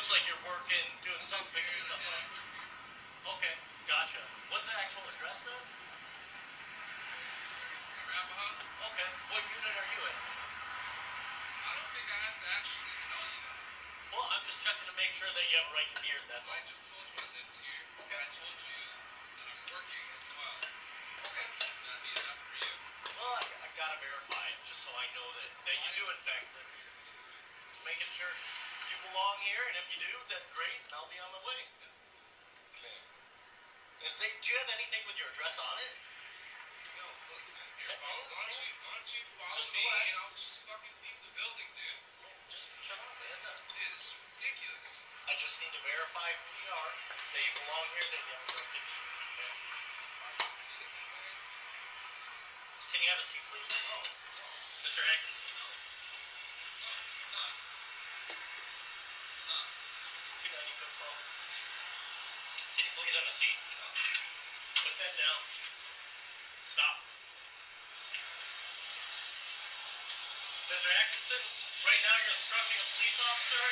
looks like you're working, doing something and stuff like that. Okay, gotcha. What's the actual address then? Arapahoe? Okay. What unit are you in? I don't think I have to actually tell you that. Well, I'm just checking to make sure that you have a right to be here, that's all. I just told you I lived here. Okay. I told you that I'm working as well. Okay. Should that be enough for you? Well, I gotta verify it just so I know that you do in fact live here. Just making sure you belong here, and if you do, then great, and I'll be on my way. Okay. Do you have anything with your address on it? No, look, man. Here, why don't you follow Just me relax. and I'll just fucking leave the building, dude. Just shut up, man. Dude, this is ridiculous. I just need to verify who you are, that you belong here, that you have a right to be here. Okay? Can you have a seat, please? No. Mr. Atkinson? No. No, I'm not. 290 Cook Farm. Can you please have a seat? No. Put that down. Stop. Mr. Atkinson, right now you're obstructing a police officer,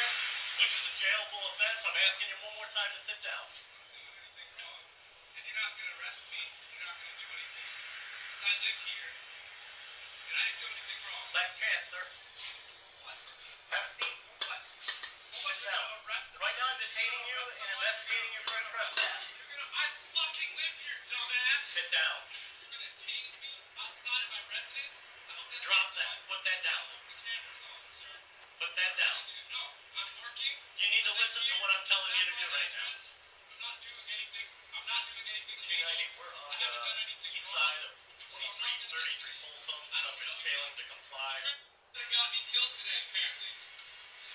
which is a jailable offense. I'm asking you one more time to sit down. I'm not doing anything wrong. And you're not going to arrest me. You're not going to do anything. Because I live here. And I didn't do anything wrong. Last chance, sir. What? Have a seat. What? Sit down. Right now I'm detaining you and investigating you for a trespass. I fucking live here, dumbass. Sit down. You're going to tase me outside of my residence? I hope that's Drop that. Put that I down. hope the camera's on, sir. Put that down. No, I'm working. You need to listen to what I'm telling you to do right now. I'm not doing anything. I'm not doing anything. 290, we're on the east side of 2333 Folsom. Subject's failing to comply. That got me killed today, apparently.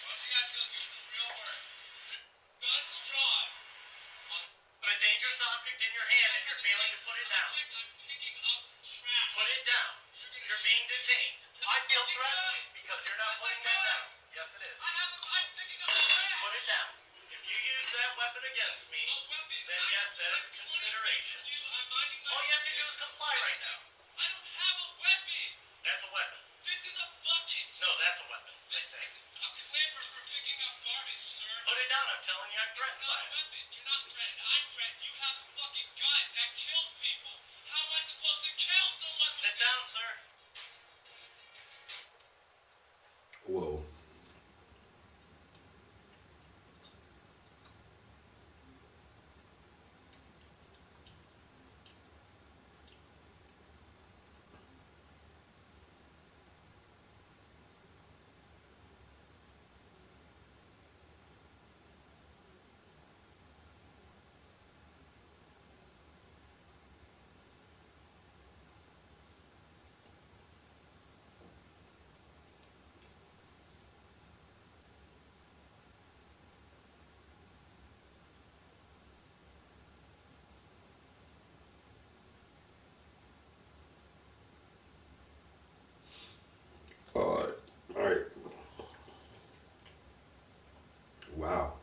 Why don't you guys go do some real work? Guns drawn. A dangerous object in your hand and you're failing to put it down. I'm picking up trash. Put it down. You're being detained. I feel threatened because you're not putting that down. Yes, it is. I'm picking up trash. Put it down. If you use that weapon against me, then yes, that is a consideration. All you have to do is comply right now. I don't have a weapon. That's a weapon. This is a bucket. No, that's a weapon. This is a clamor for picking up garbage, sir. Put it down. I'm telling you, I'm threatened by it. You're not threatened. I'm threatened. You have a fucking gun that kills people. How am I supposed to kill someone? Sit down, sir. Whoa. All right. Wow.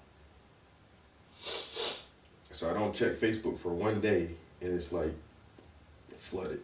So I don't check Facebook for one day, and it's like flooded.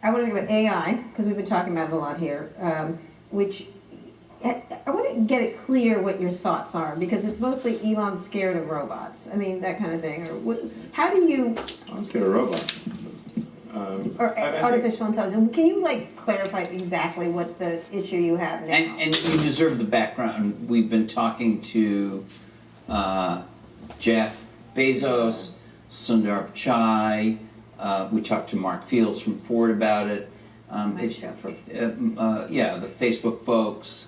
I want to talk about AI, because we've been talking about it a lot here, which I want to get it clear what your thoughts are, because it's mostly Elon's scared of robots. I mean, that kind of thing. Or what, how do you... I'm scared of robots. Or artificial intelligence. Can you like clarify exactly what the issue you have now? And you deserve the background. We've been talking to Jeff Bezos, Sundar Pichai. We talked to Mark Fields from Ford about it. Yeah, the Facebook folks.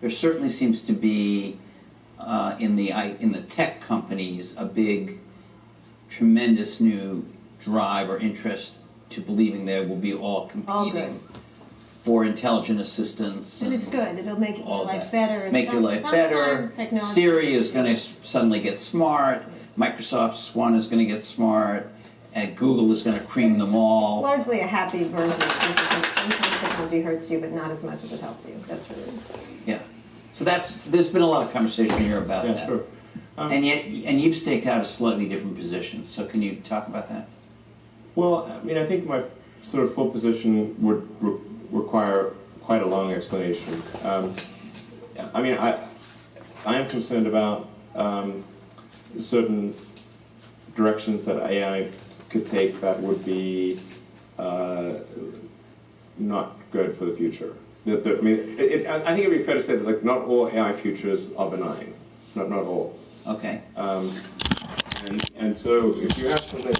There certainly seems to be in the tech companies a big, tremendous new drive or interest to believing they will be all competing for intelligent assistance. And it's good. It'll make your life better. And make your life better. Siri is going to suddenly get smart. Microsoft's one is going to get smart. And Google is going to cream them all. It's largely a happy version. Sometimes technology hurts you, but not as much as it helps you. That's really... Yeah. So there's been a lot of conversation here about that. Sure. And you've staked out a slightly different position. So can you talk about that? Well, I mean, I think my sort of full position would require quite a long explanation. I mean, I am concerned about certain directions that AI could take that would be not good for the future. I mean, I think it'd be fair to say that like not all AI futures are benign, not all. Okay. And so if you have something,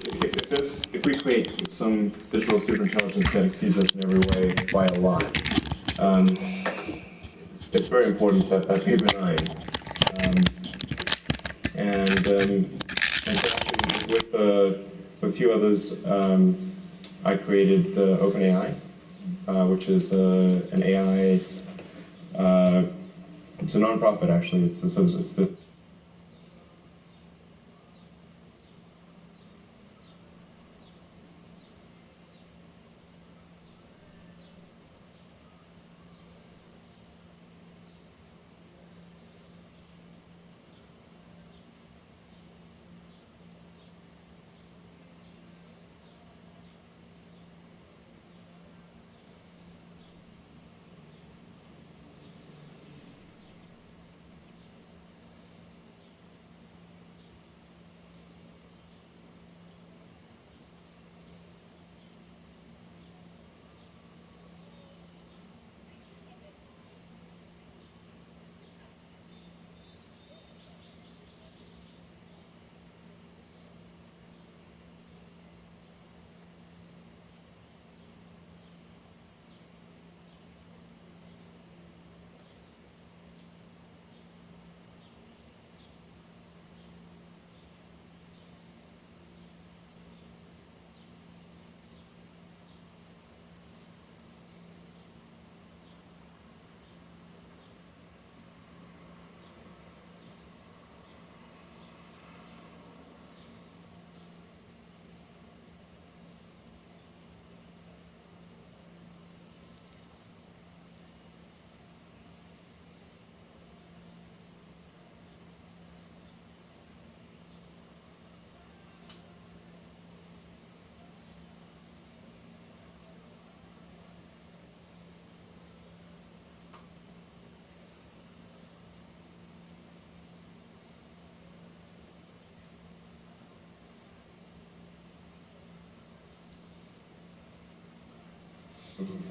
if we create some digital superintelligence that exceeds us in every way by a lot, it's very important that that be benign. And so actually with a few others, I created OpenAI, which is an AI. It's a nonprofit actually. It's the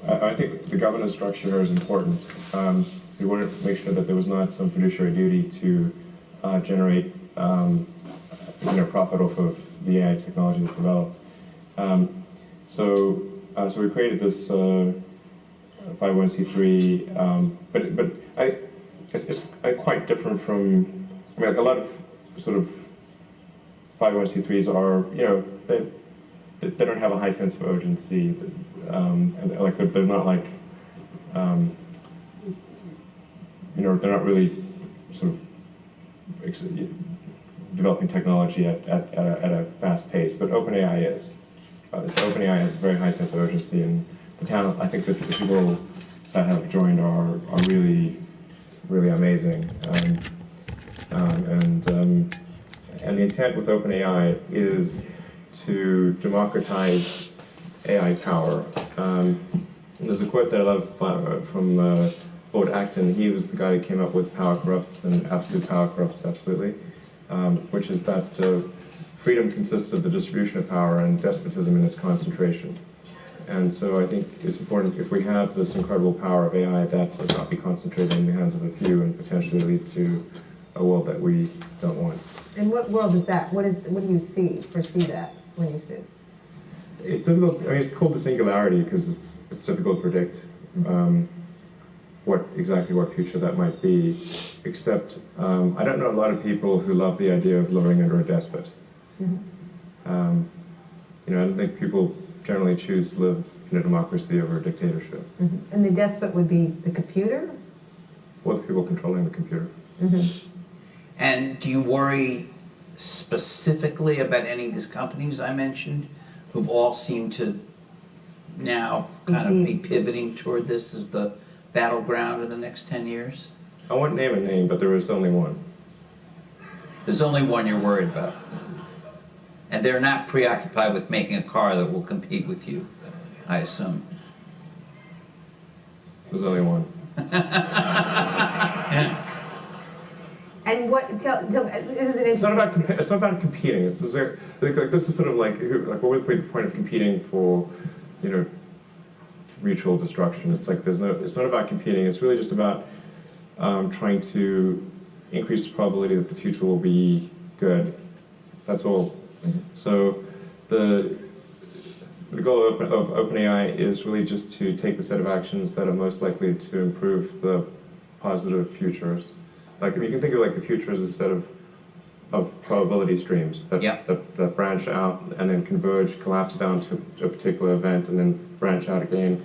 I think the governance structure is important. So we wanted to make sure that there was not some fiduciary duty to generate profit off of the AI technology that's developed. So we created this 501c3, but it's quite different from, I mean, like a lot of sort of 501c3s are, they don't have a high sense of urgency. And like they're not like, they're not really sort of developing technology at a fast pace. But OpenAI is. So OpenAI has a very high sense of urgency, and the talent. I think that the people that have joined are really, really amazing. And the intent with OpenAI is to democratize AI power. There's a quote that I love from Lord Acton. He was the guy who came up with power corrupts and absolute power corrupts absolutely, which is that freedom consists of the distribution of power and despotism in its concentration. And so I think it's important, if we have this incredible power of AI, that does not be concentrated in the hands of a few and potentially lead to a world that we don't want. And what world is that? What do you foresee that when you see it? It's difficult. I mean, it's called the singularity because it's difficult to predict exactly what future that might be. Except I don't know a lot of people who love the idea of living under a despot. I don't think people generally choose to live in a democracy over a dictatorship. And the despot would be the computer? Or the people controlling the computer. And do you worry specifically about any of these companies I mentioned, who've all seemed to now kind of be pivoting toward this as the battleground in the next 10 years? I won't name a name, but there is only one. There's only one you're worried about. And they're not preoccupied with making a car that will compete with you, I assume. There's only one. And what? Tell this is an interesting. It's not about competing. This is sort of like what would be the point of competing for, mutual destruction? It's like it's not about competing. It's really just about trying to increase the probability that the future will be good. That's all. So the goal of OpenAI is really just to take the set of actions that are most likely to improve the positive futures. Like, you can think of the future as a set of probability streams that branch out and then converge, collapse down to a particular event, and then branch out again.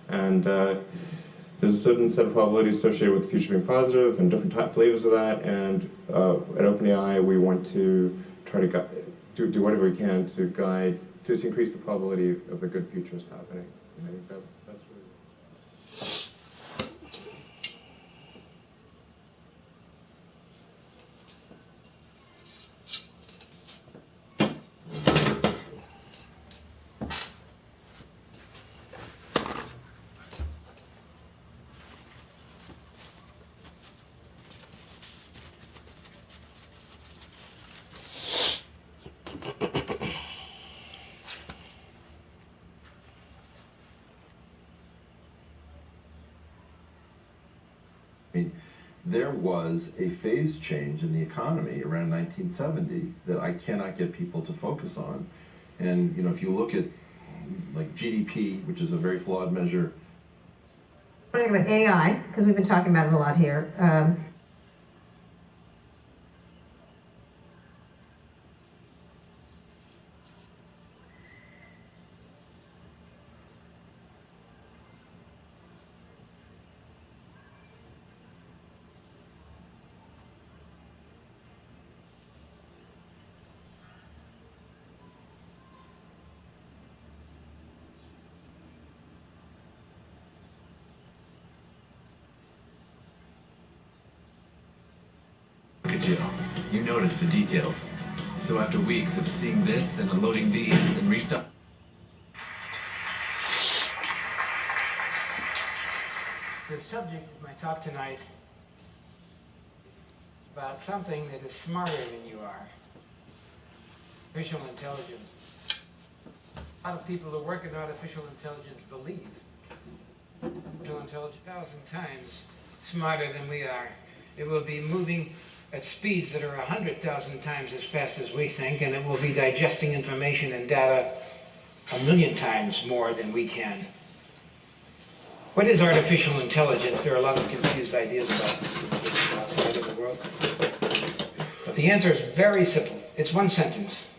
And there's a certain set of probabilities associated with the future being positive, and different flavors of that. And at OpenAI, we want to try to do whatever we can to guide to increase the probability of the good futures happening. I think that's really. There was a phase change in the economy around 1970 that I cannot get people to focus on. And if you look at like GDP, which is a very flawed measure. We're talking about AI because we've been talking about it a lot here. You notice the details. So after weeks of seeing this and unloading these and restart. The subject of my talk tonight about something that is smarter than you are. Artificial intelligence. A lot of people who work in artificial intelligence believe artificial intelligence 1,000 times smarter than we are. It will be moving at speeds that are 100,000 times as fast as we think, and it will be digesting information and data 1,000,000 times more than we can. What is artificial intelligence? There are a lot of confused ideas about it outside of the world. But the answer is very simple. It's one sentence.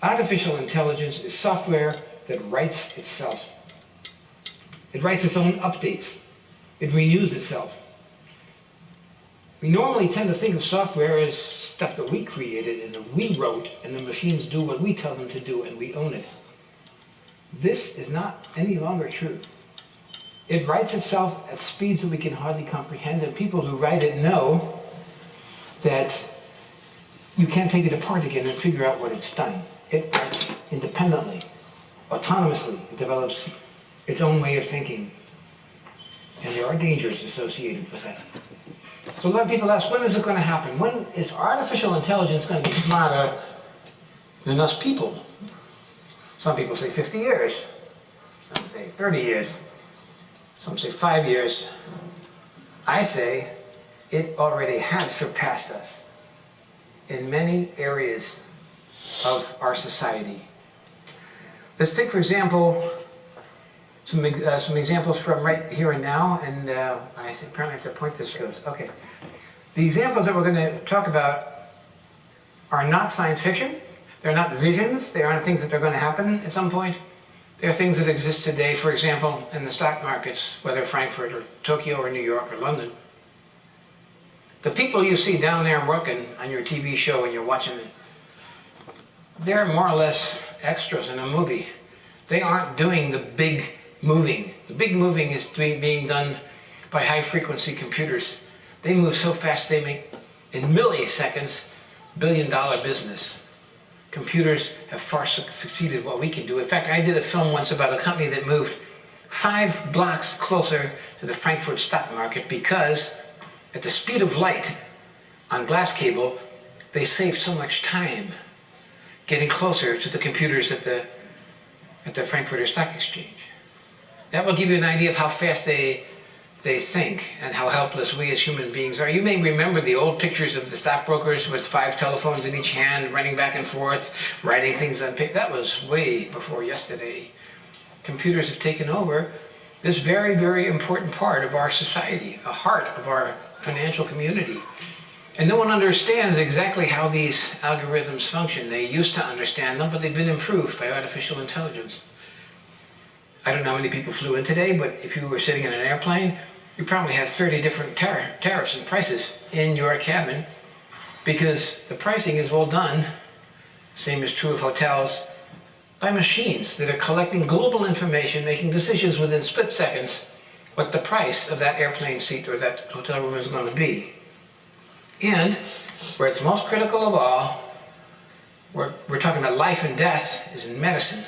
Artificial intelligence is software that writes itself. It writes its own updates. It renews itself. We normally tend to think of software as stuff that we created and that we wrote, and the machines do what we tell them to do, and we own it. This is not any longer true. It writes itself at speeds that we can hardly comprehend, and people who write it know that you can't take it apart again and figure out what it's done. It writes independently. autonomously. It develops its own way of thinking. And there are dangers associated with that. So a lot of people ask, when is it going to happen? When is artificial intelligence going to be smarter than us people? Some people say 50 years. Some say 30 years. Some say 5 years. I say it already has surpassed us in many areas of our society. Let's take, for example, some examples from right here and now, and I apparently have to point this goes. Okay. The examples that we're going to talk about are not science fiction. They're not visions. They aren't things that are going to happen at some point. They're things that exist today, for example, in the stock markets, whether Frankfurt or Tokyo or New York or London. The people you see down there working on your TV show when you're watching it, they're more or less extras in a movie. They aren't doing the big moving. The big moving is being done by high-frequency computers. They move so fast they make, in milliseconds, billion-dollar business. Computers have far succeeded what we can do. In fact, I did a film once about a company that moved 5 blocks closer to the Frankfurt stock market because at the speed of light on glass cable, they saved so much time getting closer to the computers at the Frankfurter Stock Exchange. That will give you an idea of how fast they think and how helpless we as human beings are. You may remember the old pictures of the stockbrokers with 5 telephones in each hand, running back and forth, writing things on paper. That was way before yesterday. Computers have taken over this very, very important part of our society, a heart of our financial community. And no one understands exactly how these algorithms function. They used to understand them, but they've been improved by artificial intelligence. I don't know how many people flew in today, but if you were sitting in an airplane, you probably had 30 different tariffs and prices in your cabin because the pricing is all done, same is true of hotels, by machines that are collecting global information, making decisions within split seconds what the price of that airplane seat or that hotel room is going to be. And where it's most critical of all, we're talking about life and death, is in medicine.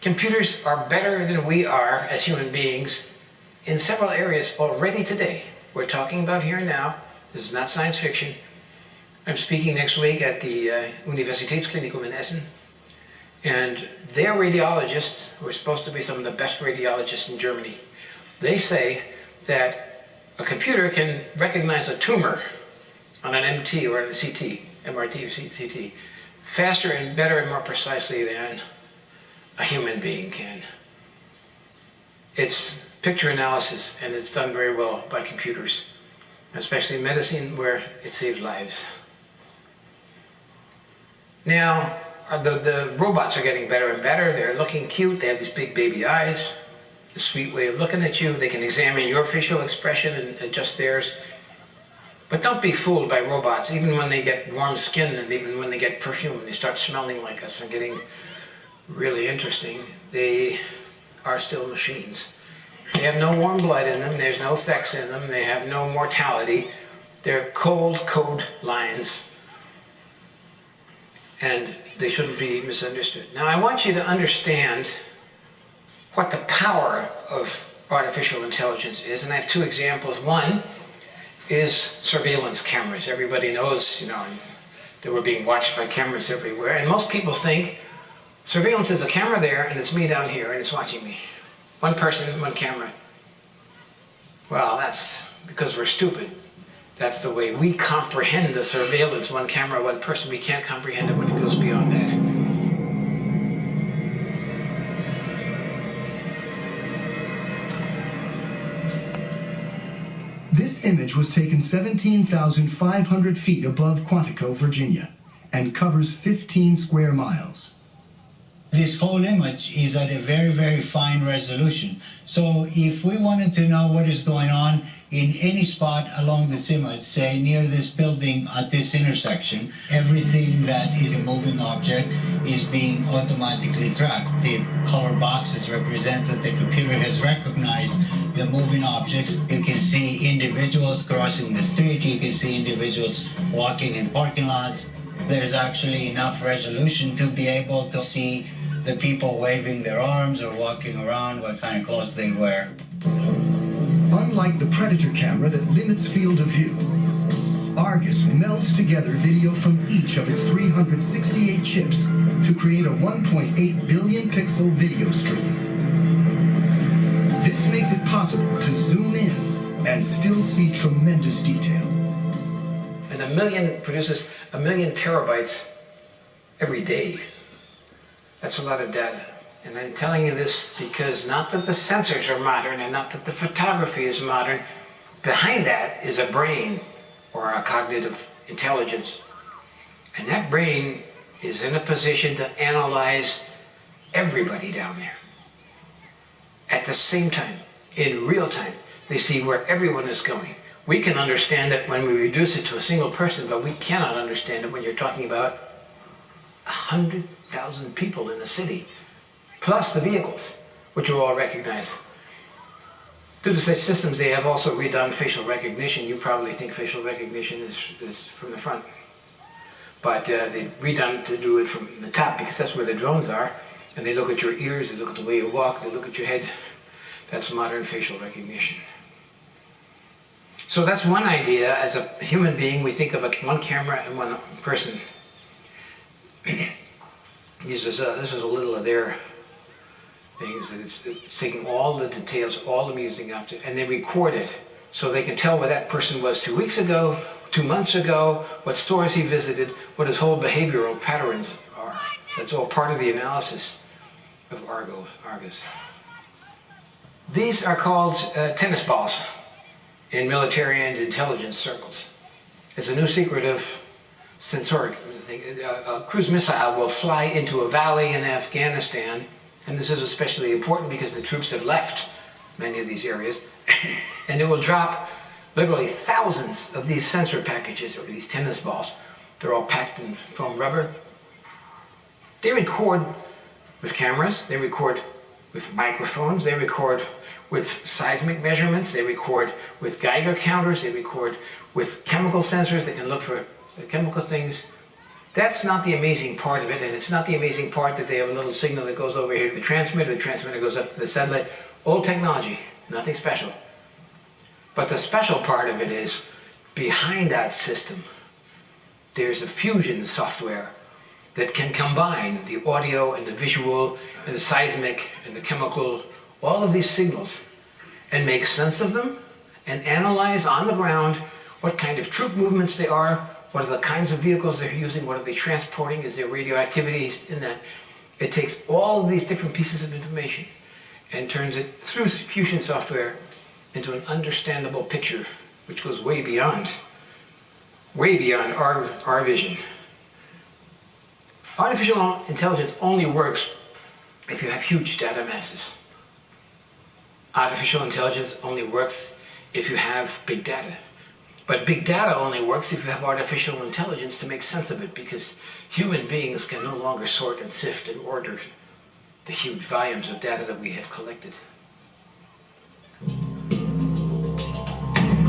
Computers are better than we are as human beings in several areas already today. We're talking about here and now. This is not science fiction. I'm speaking next week at the Universitätsklinikum in Essen. And their radiologists, who are supposed to be some of the best radiologists in Germany, they say that a computer can recognize a tumor on an MT or on a CT, MRT or CT, faster and better and more precisely than a human being can. It's picture analysis, and it's done very well by computers, especially in medicine where it saves lives. Now, the robots are getting better and better. They're looking cute. They have these big baby eyes, the sweet way of looking at you. They can examine your facial expression and adjust theirs. But don't be fooled by robots. Even when they get warm skin and even when they get perfume, they start smelling like us and getting really interesting, they are still machines. They have no warm blood in them. There's no sex in them. They have no mortality. They're cold code lines. And they shouldn't be misunderstood. Now, I want you to understand what the power of artificial intelligence is. And I have 2 examples. One is surveillance cameras. Everybody knows, that we're being watched by cameras everywhere. And most people think surveillance is a camera there, and it's me down here, and it's watching me. One person, one camera. Well, that's because we're stupid. That's the way we comprehend the surveillance. One camera, one person. We can't comprehend it when it goes beyond that. This image was taken 17,500 feet above Quantico, Virginia, and covers 15 square miles. This whole image is at a very, very fine resolution. So if we wanted to know what is going on in any spot along this image, say near this building at this intersection, everything that is a moving object is being automatically tracked. The color boxes represent that the computer has recognized the moving objects. You can see individuals crossing the street. You can see individuals walking in parking lots. There's actually enough resolution to be able to see the people waving their arms or walking around, what kind of clothes they wear. Unlike the Predator camera that limits field of view, Argus melds together video from each of its 368 chips to create a 1.8 billion pixel video stream. This makes it possible to zoom in and still see tremendous detail. And produces 1 million terabytes every day. That's a lot of data. And I'm telling you this because not that the sensors are modern and not that the photography is modern. Behind that is a brain or a cognitive intelligence. And that brain is in a position to analyze everybody down there. At the same time, in real time, they see where everyone is going. We can understand it when we reduce it to a single person, but we cannot understand it when you're talking about 100,000 people in the city, plus the vehicles, which are all recognized. Due to such systems, they have also redone facial recognition. You probably think facial recognition is from the front. But they've redone to do it from the top because that's where the drones are. And they look at your ears, they look at the way you walk, they look at your head. That's modern facial recognition. So that's one idea. As a human being, we think of one camera and one person. This is a little of their things. It's taking all the details, all the music up to, and they record it so they can tell where that person was 2 weeks ago, 2 months ago, what stores he visited, what his whole behavioral patterns are. That's all part of the analysis of Argus. These are called tennis balls in military and intelligence circles. It's a new secret of sensoric thing. A cruise missile will fly into a valley in Afghanistan, and this is especially important because the troops have left many of these areas, and it will drop literally thousands of these sensor packages, or these tennis balls. They're all packed in foam rubber. They record with cameras, they record with microphones, they record with seismic measurements, they record with Geiger counters, they record with chemical sensors that can look for chemical things. That's not the amazing part of it, and it's not the amazing part that they have a little signal that goes over here to the transmitter goes up to the satellite. Old technology, nothing special. But the special part of it is, behind that system, there's a fusion software that can combine the audio and the visual and the seismic and the chemical, all of these signals, and make sense of them and analyze on the ground what kind of troop movements they are, what are the kinds of vehicles they're using, what are they transporting, is there radioactivity in that. It takes all of these different pieces of information and turns it through fusion software into an understandable picture, which goes way beyond our vision. Artificial intelligence only works if you have huge data masses. Artificial intelligence only works if you have big data. But big data only works if you have artificial intelligence to make sense of it, because human beings can no longer sort and sift and order the huge volumes of data that we have collected.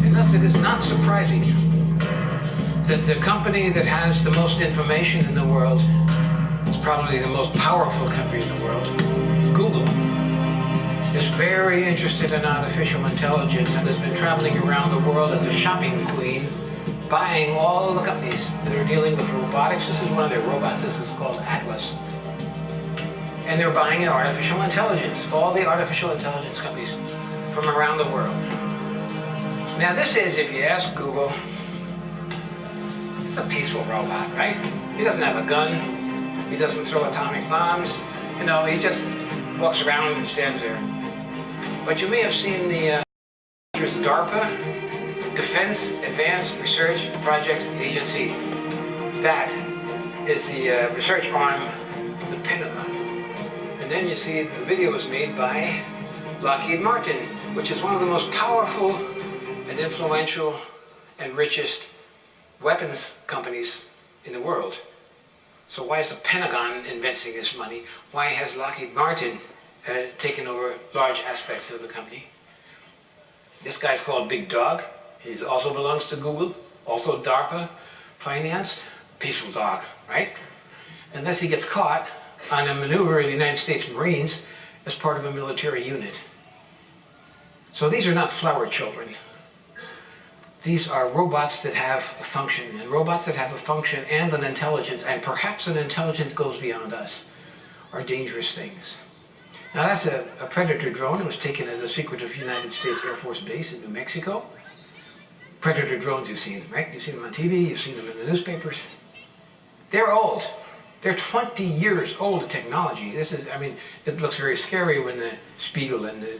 And thus it is not surprising that the company that has the most information in the world is probably the most powerful country in the world, Google, is very interested in artificial intelligence and has been traveling around the world as a shopping queen, buying all the companies that are dealing with robotics. This is one of their robots. This is called Atlas. And they're buying artificial intelligence, all the artificial intelligence companies from around the world. Now this is, if you ask Google, it's a peaceful robot, right? He doesn't have a gun. He doesn't throw atomic bombs. You know, he just walks around and stands there. But you may have seen the DARPA, Defense Advanced Research Projects Agency. That is the research arm of the Pentagon. And then you see the video was made by Lockheed Martin, which is one of the most powerful and influential and richest weapons companies in the world. So why is the Pentagon investing this money? Why has Lockheed Martin taken over large aspects of the company? This guy's called Big Dog. He also belongs to Google, also DARPA financed. Peaceful dog, right? Unless he gets caught, on a maneuver in the United States Marines as part of a military unit. So these are not flower children. These are robots that have a function, and robots that have a function and an intelligence, and perhaps an intelligence goes beyond us, are dangerous things. Now that's a Predator drone. It was taken at a secretive United States Air Force base in New Mexico. Predator drones you've seen, right? You've seen them on TV, you've seen them in the newspapers. They're old. They're 20 years old technology. This is, I mean, it looks very scary when the Spiegel and the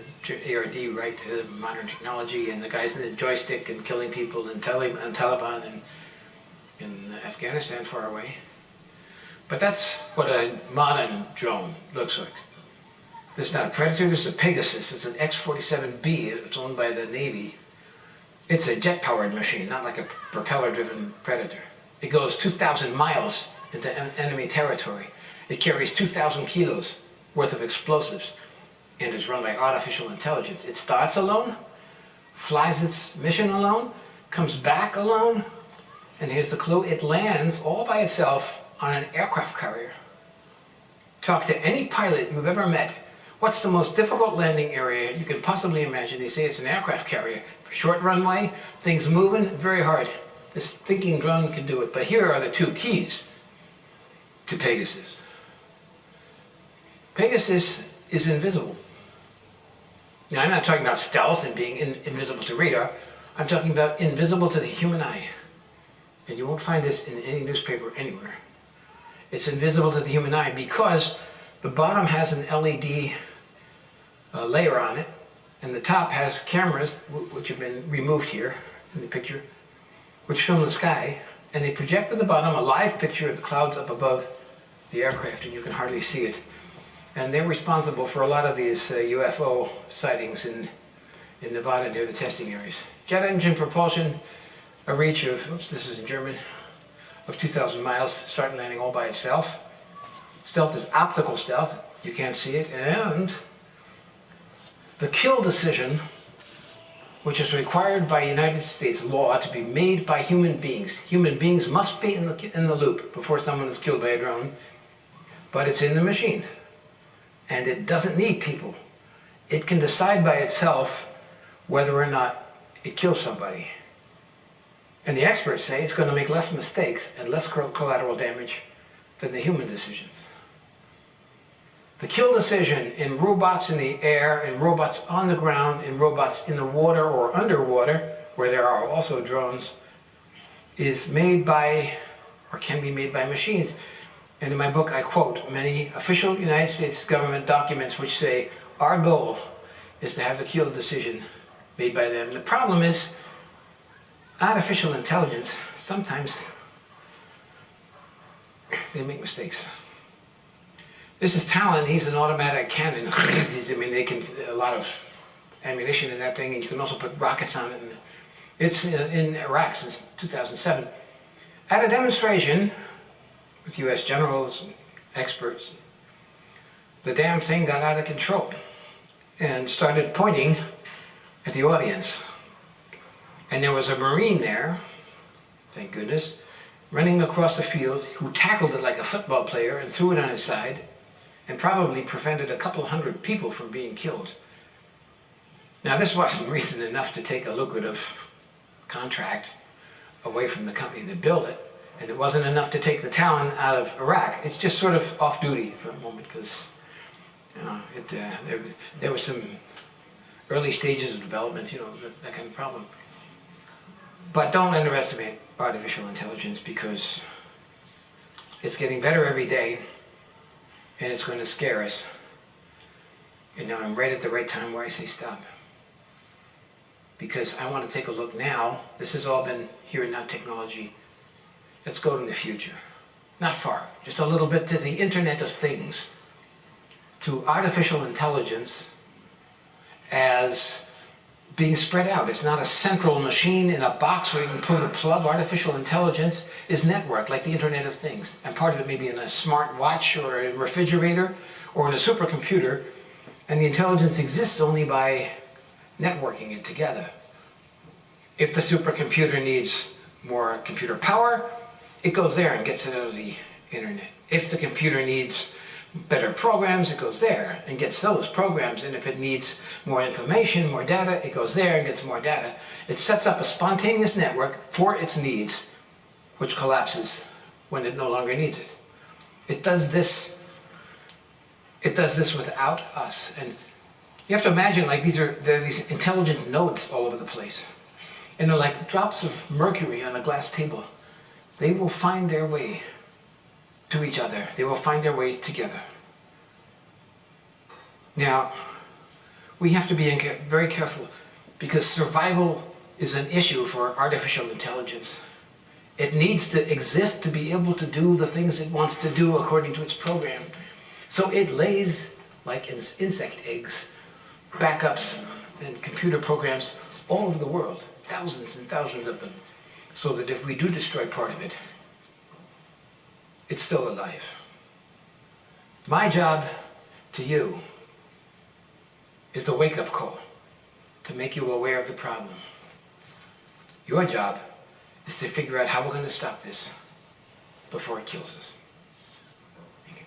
ARD write modern technology and the guys in the joystick and killing people and Taliban and in Afghanistan far away. But that's what a modern drone looks like. This is not a Predator, this is a Pegasus. It's an X-47B. It's owned by the Navy. It's a jet-powered machine, not like a propeller-driven Predator. It goes 2,000 miles into enemy territory. It carries 2,000 kilos worth of explosives and is run by artificial intelligence. It starts alone, flies its mission alone, comes back alone, and here's the clue, it lands all by itself on an aircraft carrier. Talk to any pilot you've ever met. What's the most difficult landing area you can possibly imagine? They say it's an aircraft carrier. Short runway, things moving, very hard. This thinking drone can do it. But here are the two keys to Pegasus. Pegasus is invisible. Now, I'm not talking about stealth and being invisible to radar. I'm talking about invisible to the human eye. And you won't find this in any newspaper anywhere. It's invisible to the human eye because the bottom has an LED layer on it, and the top has cameras, which have been removed here in the picture, which film the sky, and they project at the bottom a live picture of the clouds up above the aircraft, and you can hardly see it. And they're responsible for a lot of these UFO sightings in Nevada near the testing areas. Jet engine propulsion, a reach of, oops, this is in German, of 2,000 miles, start and landing all by itself. Stealth is optical stealth, you can't see it, and the kill decision, which is required by United States law to be made by human beings. Human beings must be in the loop before someone is killed by a drone, but it's in the machine. And it doesn't need people. It can decide by itself whether or not it kills somebody. And the experts say it's going to make less mistakes and less collateral damage than the human decisions. The kill decision in robots in the air, in robots on the ground, in robots in the water or underwater, where there are also drones, is made by, or can be made by machines. And in my book, I quote many official United States government documents which say, our goal is to have the kill decision made by them. The problem is, artificial intelligence, sometimes they make mistakes. This is Talon. He's an automatic cannon. I mean, they can, a lot of ammunition in that thing, and you can also put rockets on it. And it's in Iraq since 2007. At a demonstration with U.S. generals and experts, the damn thing got out of control and started pointing at the audience. And there was a Marine there, thank goodness, running across the field who tackled it like a football player and threw it on his side and probably prevented a couple hundred people from being killed. Now, this wasn't reason enough to take a lucrative contract away from the company that built it, and it wasn't enough to take the Talon out of Iraq. It's just sort of off duty for a moment because, you know, there were some early stages of development, you know, that kind of problem. But don't underestimate artificial intelligence because it's getting better every day and it's going to scare us. And now I'm right at the right time where I say stop. Because I want to take a look now. This has all been here and now technology. Let's go to the future. Not far, just a little bit to the Internet of Things, to artificial intelligence as being spread out. It's not a central machine in a box where you can pull a plug. Artificial intelligence is networked like the Internet of Things. And part of it may be in a smart watch or a refrigerator or in a supercomputer. And the intelligence exists only by networking it together. If the supercomputer needs more computer power, it goes there and gets it out of the Internet. If the computer needs better programs, it goes there and gets those programs. And if it needs more information, more data, it goes there and gets more data. It sets up a spontaneous network for its needs, which collapses when it no longer needs it. It does this without us. And you have to imagine, like, there are these intelligence nodes all over the place. And they're like drops of mercury on a glass table. They will find their way to each other. They will find their way together. Now, we have to be very careful, because survival is an issue for artificial intelligence. It needs to exist to be able to do the things it wants to do according to its program. So it lays, like insect eggs, backups and computer programs all over the world, thousands and thousands of them, so that if we do destroy part of it, it's still alive. My job to you is the wake-up call, to make you aware of the problem. Your job is to figure out how we're going to stop this before it kills us. Thank you.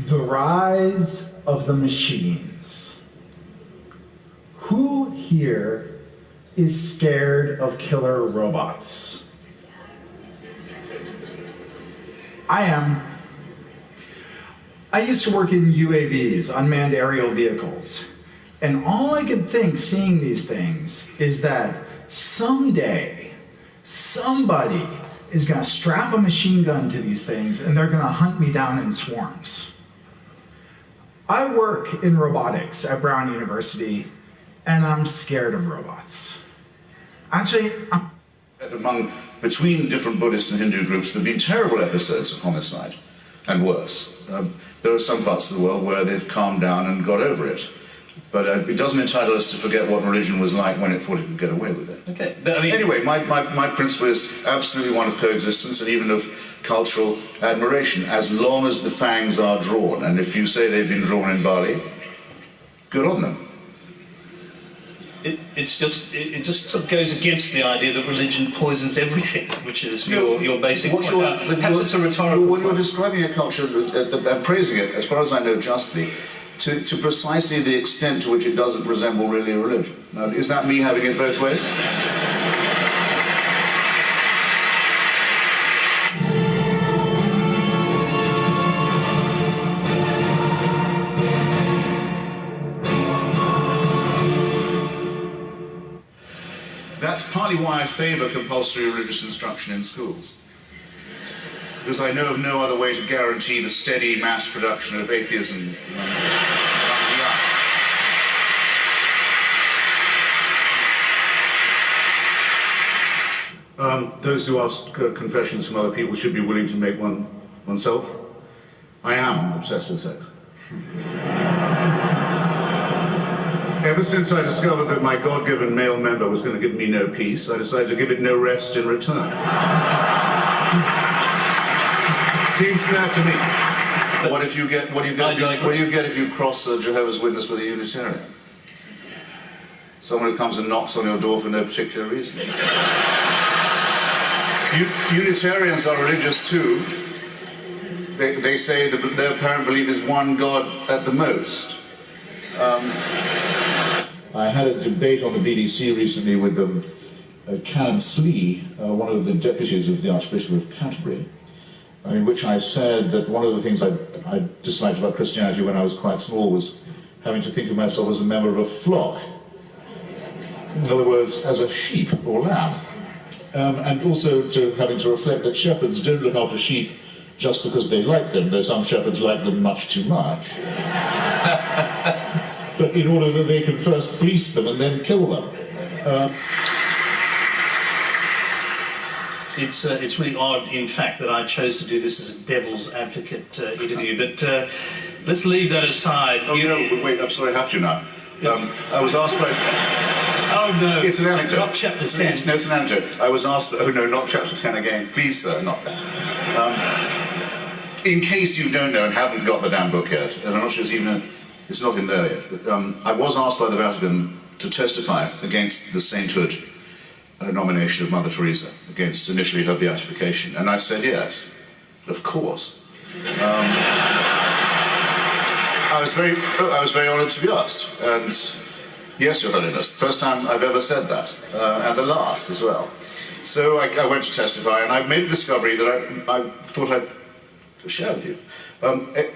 The rise of the machines. Who here is scared of killer robots? I am. I used to work in UAVs, unmanned aerial vehicles, and all I could think seeing these things is that someday somebody is going to strap a machine gun to these things and they're going to hunt me down in swarms. I work in robotics at Brown University, and I'm scared of robots. Actually, between different Buddhist and Hindu groups, there have been terrible episodes of homicide, and worse. There are some parts of the world where they've calmed down and got over it. But it doesn't entitle us to forget what religion was like when it thought it could get away with it. Okay, but I mean... Anyway, my principle is absolutely one of coexistence and even of cultural admiration, as long as the fangs are drawn. And if you say they've been drawn in Bali, good on them. It just sort of goes against the idea that religion poisons everything, which is your basic point. Perhaps it's a rhetorical When you're describing a culture and praising it, as far as I know justly, to precisely the extent to which it doesn't resemble really a religion. Now, is that me having it both ways? That's partly why I favour compulsory religious instruction in schools. Because I know of no other way to guarantee the steady mass production of atheism. Those who ask confessions from other people should be willing to make one oneself. I am obsessed with sex. Ever since I discovered that my God-given male member was going to give me no peace, I decided to give it no rest in return. Seems fair to me. What do you get if you cross a Jehovah's Witness with a Unitarian? Someone who comes and knocks on your door for no particular reason. Unitarians are religious too. They say that their apparent belief is one God at the most. I had a debate on the BBC recently with Canon Slee, one of the deputies of the Archbishop of Canterbury, in which I said that one of the things I disliked about Christianity when I was quite small was having to think of myself as a member of a flock. In other words, as a sheep or lamb. And also having to reflect that shepherds don't look after sheep just because they like them, though some shepherds like them much too much. But in order that they can first fleece them and then kill them. it's really odd, in fact, that I chose to do this as a devil's advocate interview. But let's leave that aside. Oh no, wait, I'm sorry, I have to now. I was asked by... Oh no, it's an anecdote. Not chapter 10. No, it's an anecdote. I was asked... Oh no, not chapter 10 again. Please, sir, not that. In case you don't know and haven't got the damn book yet, and I'm not sure it's even... It's not in there yet. But, I was asked by the Vatican to testify against the sainthood nomination of Mother Teresa, against initially her beatification, and I said yes, of course. I was very honoured to be asked, and yes, Your Holiness, first time I've ever said that, and the last as well. So I went to testify, and I made a discovery that I thought I'd share with you.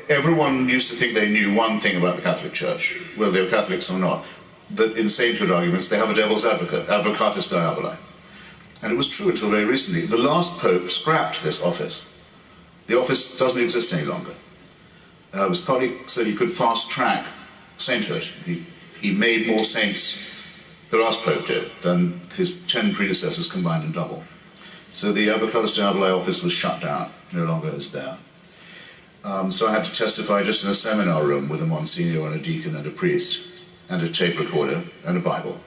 Everyone used to think they knew one thing about the Catholic Church, whether they were Catholics or not, that in sainthood arguments they have a devil's advocate, advocatus diaboli. And it was true until very recently. The last Pope scrapped this office. The office doesn't exist any longer. It was partly so he could fast-track sainthood. He made more saints, the last Pope did, than his 10 predecessors combined in double. So the advocatus diaboli office was shut down, no longer is there. So I had to testify just in a seminar room with a Monsignor and a deacon and a priest, and a tape recorder, and a Bible.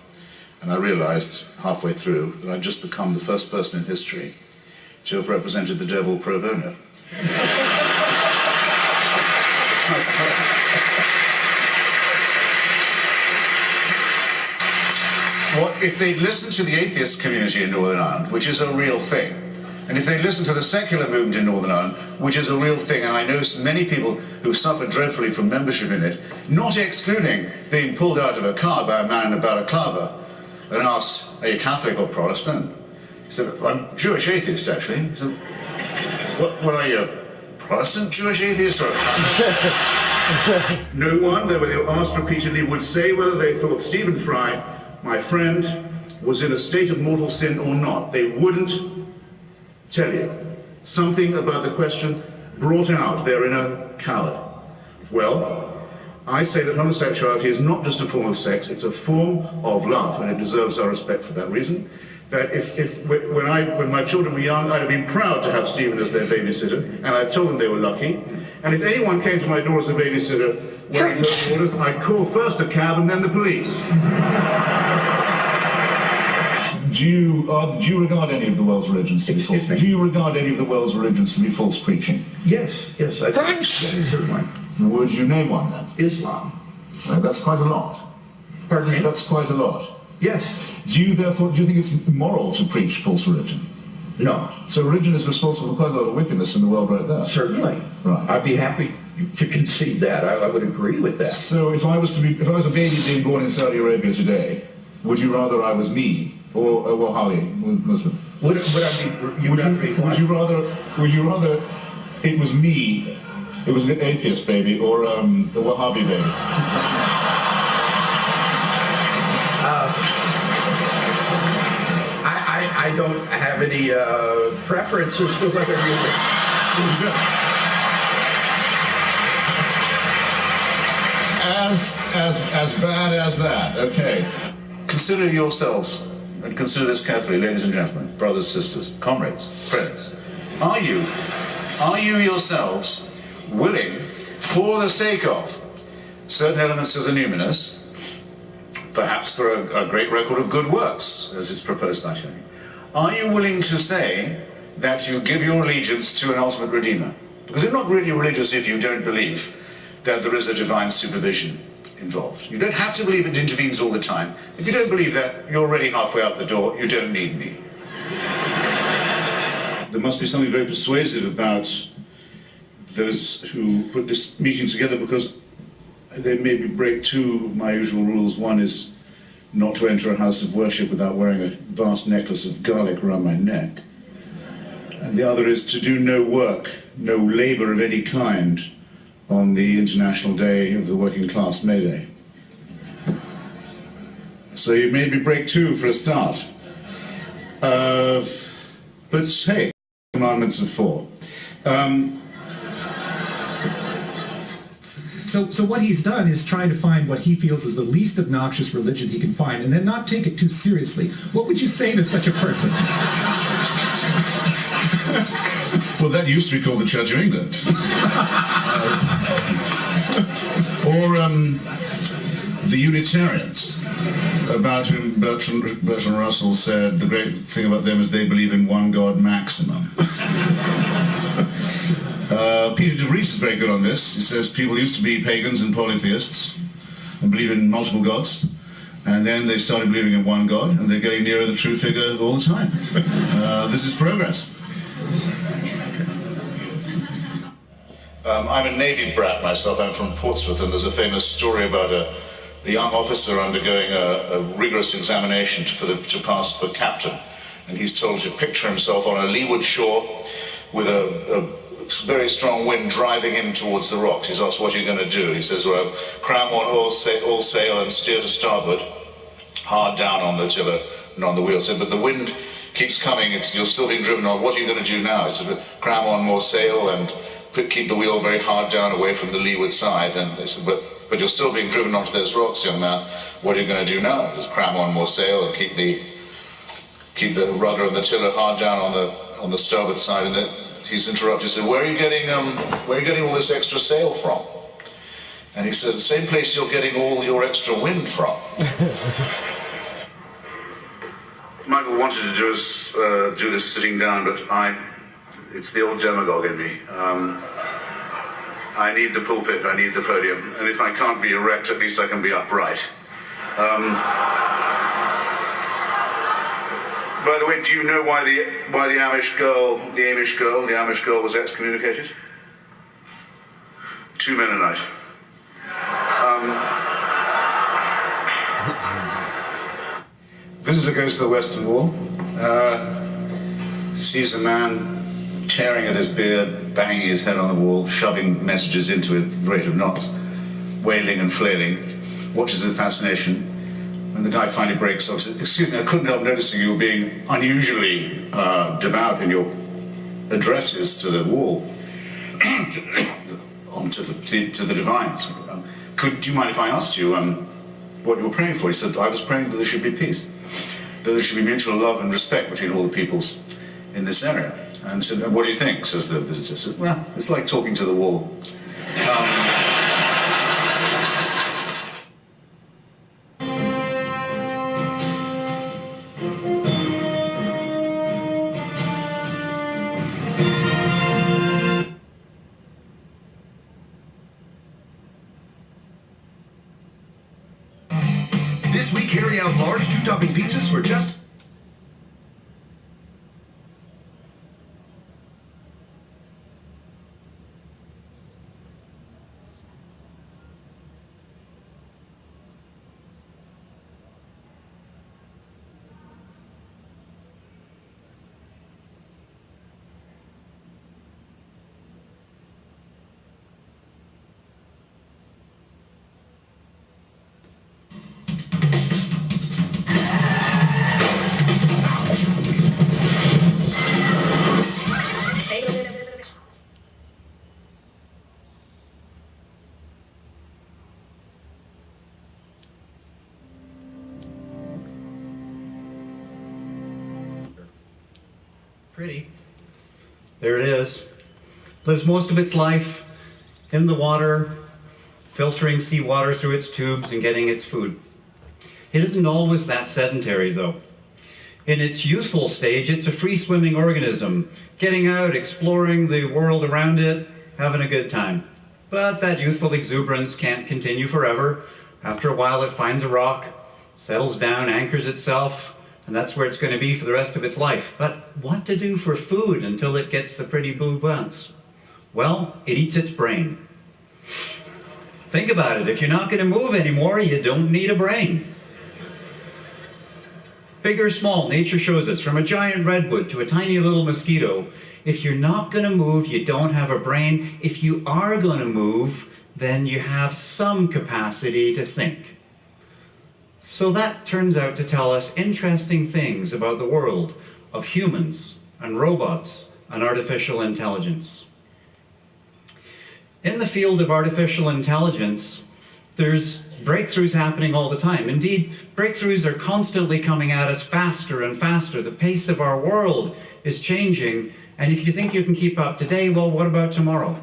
And I realized halfway through that I'd just become the first person in history to have represented the devil pro bono. It's nice to have. What if they'd listened to the atheist community in Northern Ireland, which is a real thing, and if they listen to the secular movement in Northern Ireland, which is a real thing, and I know many people who suffer dreadfully from membership in it, not excluding being pulled out of a car by a man in a balaclava and asked, are you Catholic or Protestant? He said, I'm Jewish atheist, actually. He said, what are you, Protestant Jewish atheist or No one, though they were asked repeatedly, would say whether they thought Stephen Fry, my friend, was in a state of mortal sin or not. They wouldn't tell you. Something about the question brought out their inner coward. Well, I say that homosexuality is not just a form of sex, it's a form of love, and it deserves our respect for that reason. That when my children were young, I'd have been proud to have Stephen as their babysitter, and I told them they were lucky. And if anyone came to my door as a babysitter wearing those orders, I'd call first a cab and then the police. Do you regard any of the world's religions to be false? Do you regard any of the world's religions to be false preaching? Yes, I think certainly. Would you name one then? Islam. Right, that's quite a lot. Pardon me? That's quite a lot. Yes. Do you think it's moral to preach false religion? No. So religion is responsible for quite a lot of wickedness in the world right there. Certainly. Right. I'd be happy to concede that. I would agree with that. So if I was a baby being born in Saudi Arabia today, would you rather I was me or a Wahhabi Muslim? Would you rather it was me, it was an atheist baby, or a Wahhabi baby? I don't have any preferences for whether you... As bad as that, okay. Consider yourselves, and consider this carefully, ladies and gentlemen, brothers, sisters, comrades, friends. Are you yourselves willing, for the sake of certain elements of the numinous, perhaps for a great record of good works, as is proposed by Tony, are you willing to say that you give your allegiance to an ultimate Redeemer? Because you're not really religious if you don't believe that there is a divine supervision involved. You don't have to believe it intervenes all the time. If you don't believe that, you're already halfway out the door. You don't need me. There must be something very persuasive about those who put this meeting together, because they maybe break two of my usual rules. One is not to enter a house of worship without wearing a vast necklace of garlic around my neck. And the other is to do no work, no labor of any kind on the International Day of the Working Class, May Day. So you maybe break two for a start. But hey, commandments of four. So what he's done is trying to find what he feels is the least obnoxious religion he can find, and then not take it too seriously. What would you say to such a person? Well, that used to be called the Church of England. Or the Unitarians, about whom Bertrand Russell said the great thing about them is they believe in one God maximum. Peter de Vries is very good on this. He says people used to be pagans and polytheists and believe in multiple gods, and then they started believing in one God, and they're getting nearer the true figure all the time. This is progress. I'm a Navy brat myself. I'm from Portsmouth, and there's a famous story about a young officer undergoing a rigorous examination to pass for captain, and he's told to picture himself on a leeward shore with a very strong wind driving him towards the rocks. He's asked, what are you going to do? He says, well, cram on all sail and steer to starboard, hard down on the tiller and on the wheel. So, but the wind keeps coming, you're still being driven on. What are you going to do now? He said, cram on more sail and keep the wheel very hard down away from the leeward side. And they said, but you're still being driven onto those rocks, young man. What are you going to do now? Just cram on more sail and keep the rudder and the tiller hard down on the starboard side. And he's interrupted. He said, where are you getting all this extra sail from? And he says, the same place you're getting all your extra wind from. Michael wanted to do this sitting down, but it's the old demagogue in me. I need the pulpit, I need the podium, and if I can't be erect, at least I can be upright. By the way, do you know why the Amish girl was excommunicated? 2 Mennonite. Visitor goes to the Western Wall, sees a man tearing at his beard, banging his head on the wall, shoving messages into it at the rate of knots, wailing and flailing, watches with fascination. When the guy finally breaks off, says, excuse me, I couldn't help noticing you were being unusually devout in your addresses to the wall, to the divines. Do you mind if I asked you what you were praying for? He said, I was praying that there should be peace, that there should be mutual love and respect between all the peoples in this area. And he said, what do you think? Says the visitor. I said, well, it's like talking to the wall. This week, carry out large 2-topping pizzas for just... Pretty. There it is. Lives most of its life in the water, filtering seawater through its tubes and getting its food. It isn't always that sedentary, though. In its youthful stage, it's a free-swimming organism, getting out, exploring the world around it, having a good time. But that youthful exuberance can't continue forever. After a while, it finds a rock, settles down, anchors itself, and that's where it's going to be for the rest of its life. But what to do for food until it gets the pretty blue bounce? Well, it eats its brain. Think about it. If you're not going to move anymore, you don't need a brain. Big or small, nature shows us, from a giant redwood to a tiny little mosquito, if you're not going to move, you don't have a brain. If you are going to move, then you have some capacity to think. So that turns out to tell us interesting things about the world of humans and robots and artificial intelligence. In the field of artificial intelligence, there's breakthroughs happening all the time. Indeed, breakthroughs are constantly coming at us faster and faster. The pace of our world is changing, And if you think you can keep up today, well, what about tomorrow?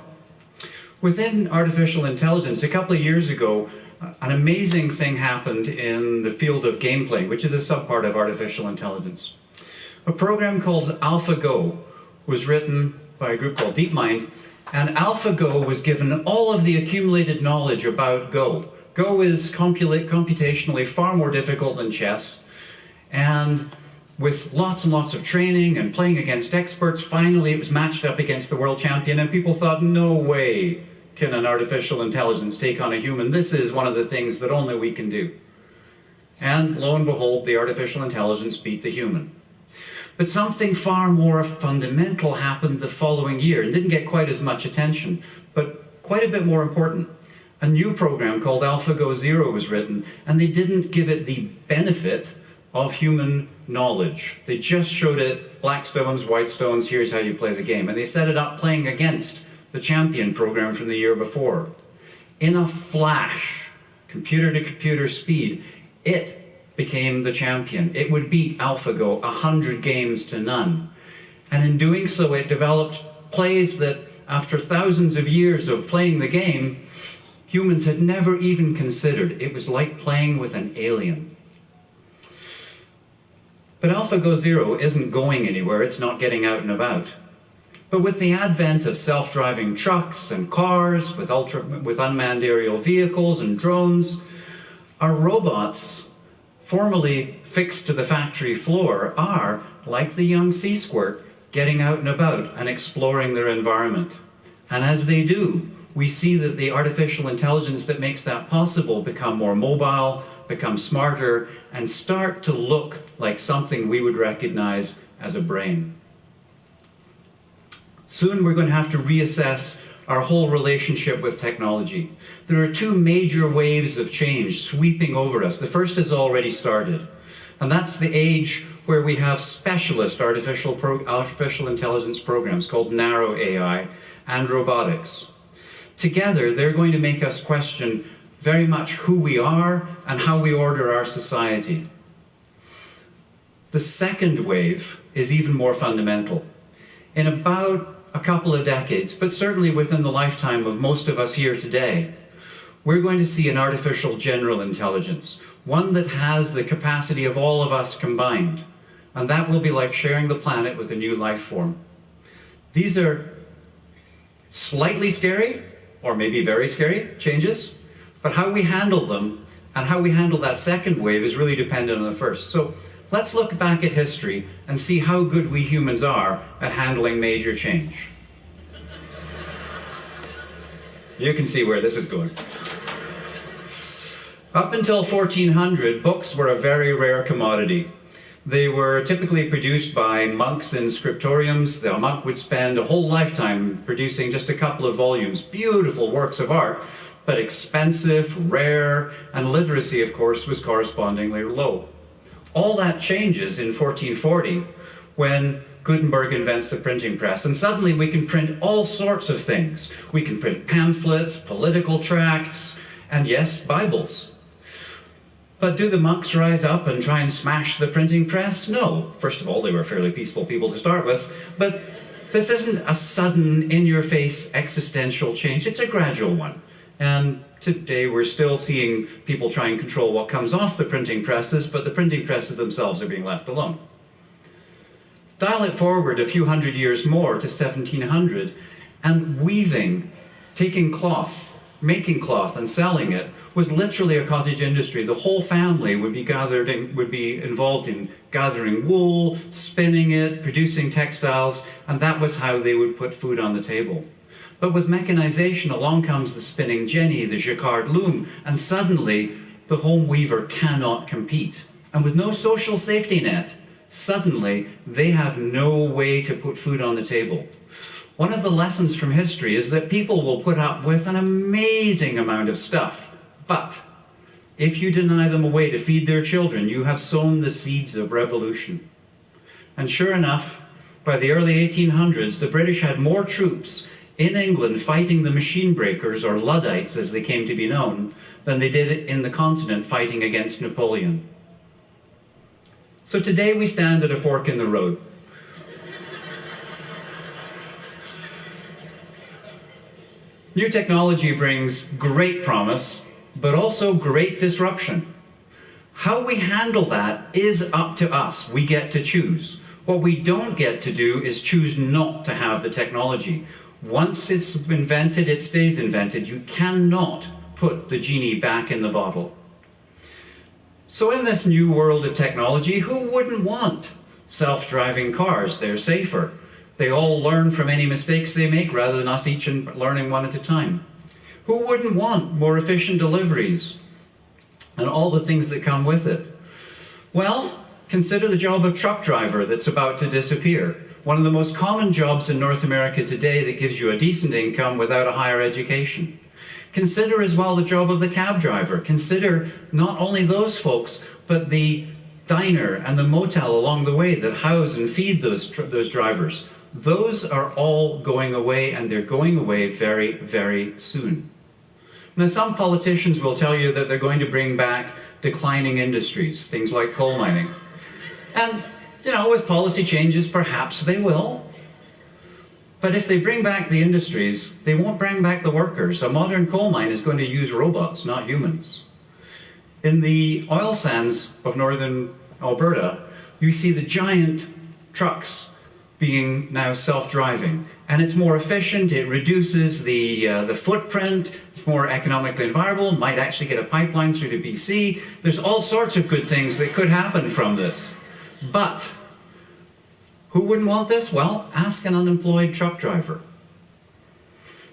Within artificial intelligence, a couple of years ago, an amazing thing happened in the field of game playing, which is a subpart of artificial intelligence. A program called AlphaGo was written by a group called DeepMind, and AlphaGo was given all of the accumulated knowledge about Go. Go is computationally far more difficult than chess, and with lots and lots of training and playing against experts, finally it was matched up against the world champion, and people thought, no way can an artificial intelligence take on a human. This is one of the things that only we can do. And lo and behold, the artificial intelligence beat the human. But something far more fundamental happened the following year and didn't get quite as much attention, but quite a bit more important. A new program called AlphaGo Zero was written, and they didn't give it the benefit of human knowledge. They just showed it black stones, white stones, here's how you play the game. And they set it up playing against the champion program from the year before. In a flash, computer-to-computer speed, it became the champion. It would beat AlphaGo 100 games to none. And in doing so, it developed plays that, after thousands of years of playing the game, humans had never even considered. It was like playing with an alien. But AlphaGo Zero isn't going anywhere. It's not getting out and about. But with the advent of self-driving trucks and cars, with unmanned aerial vehicles and drones, our robots, formerly fixed to the factory floor, are, like the young sea squirt, getting out and about and exploring their environment. And as they do, we see that the artificial intelligence that makes that possible become more mobile, become smarter, and start to look like something we would recognize as a brain. Soon we're going to have to reassess our whole relationship with technology. There are two major waves of change sweeping over us. The first has already started, and that's the age where we have specialist artificial intelligence programs called narrow AI and robotics. Together, they're going to make us question very much who we are and how we order our society. The second wave is even more fundamental. In about a couple of decades, but certainly within the lifetime of most of us here today, we're going to see an artificial general intelligence, one that has the capacity of all of us combined, and that will be like sharing the planet with a new life form. These are slightly scary, or maybe very scary, changes, but how we handle them and how we handle that second wave is really dependent on the first. So let's look back at history and see how good we humans are at handling major change. You can see where this is going. Up until 1400, books were a very rare commodity. They were typically produced by monks in scriptoriums. The monk would spend a whole lifetime producing just a couple of volumes, beautiful works of art, but expensive, rare, and literacy, of course, was correspondingly low. All that changes in 1440 when Gutenberg invents the printing press, and suddenly we can print all sorts of things. We can print pamphlets, political tracts, and yes, Bibles. But do the monks rise up and try and smash the printing press? No. First of all, they were fairly peaceful people to start with, but this isn't a sudden, in-your-face existential change. It's a gradual one. And today we're still seeing people try and control what comes off the printing presses, but the printing presses themselves are being left alone. Dial it forward a few hundred years more to 1700, and weaving, taking cloth, making cloth and selling it was literally a cottage industry. The whole family would be involved in gathering wool, spinning it, producing textiles, and that was how they would put food on the table. But with mechanization, along comes the spinning jenny, the jacquard loom, and suddenly the home weaver cannot compete. And with no social safety net, suddenly they have no way to put food on the table. One of the lessons from history is that people will put up with an amazing amount of stuff, but if you deny them a way to feed their children, you have sown the seeds of revolution. And sure enough, by the early 1800s, the British had more troops in England fighting the machine breakers, or Luddites as they came to be known, than they did in the continent fighting against Napoleon. So today we stand at a fork in the road. New technology brings great promise, but also great disruption. How we handle that is up to us. We get to choose. What we don't get to do is choose not to have the technology. Once it's invented, it stays invented. You cannot put the genie back in the bottle. So in this new world of technology, who wouldn't want self-driving cars? They're safer. They all learn from any mistakes they make rather than us each learning one at a time. Who wouldn't want more efficient deliveries and all the things that come with it? Well, consider the job of truck driver that's about to disappear. One of the most common jobs in North America today that gives you a decent income without a higher education. Consider as well the job of the cab driver. Consider not only those folks, but the diner and the motel along the way that house and feed those drivers. Those are all going away, and they're going away very, very soon. Now, some politicians will tell you that they're going to bring back declining industries, things like coal mining. And, you know, with policy changes, perhaps they will. But if they bring back the industries, they won't bring back the workers. A modern coal mine is going to use robots, not humans. In the oil sands of northern Alberta, you see the giant trucks being now self-driving. And it's more efficient, it reduces the footprint, it's more economically viable, might actually get a pipeline through to BC. There's all sorts of good things that could happen from this. But who wouldn't want this? Well, ask an unemployed truck driver.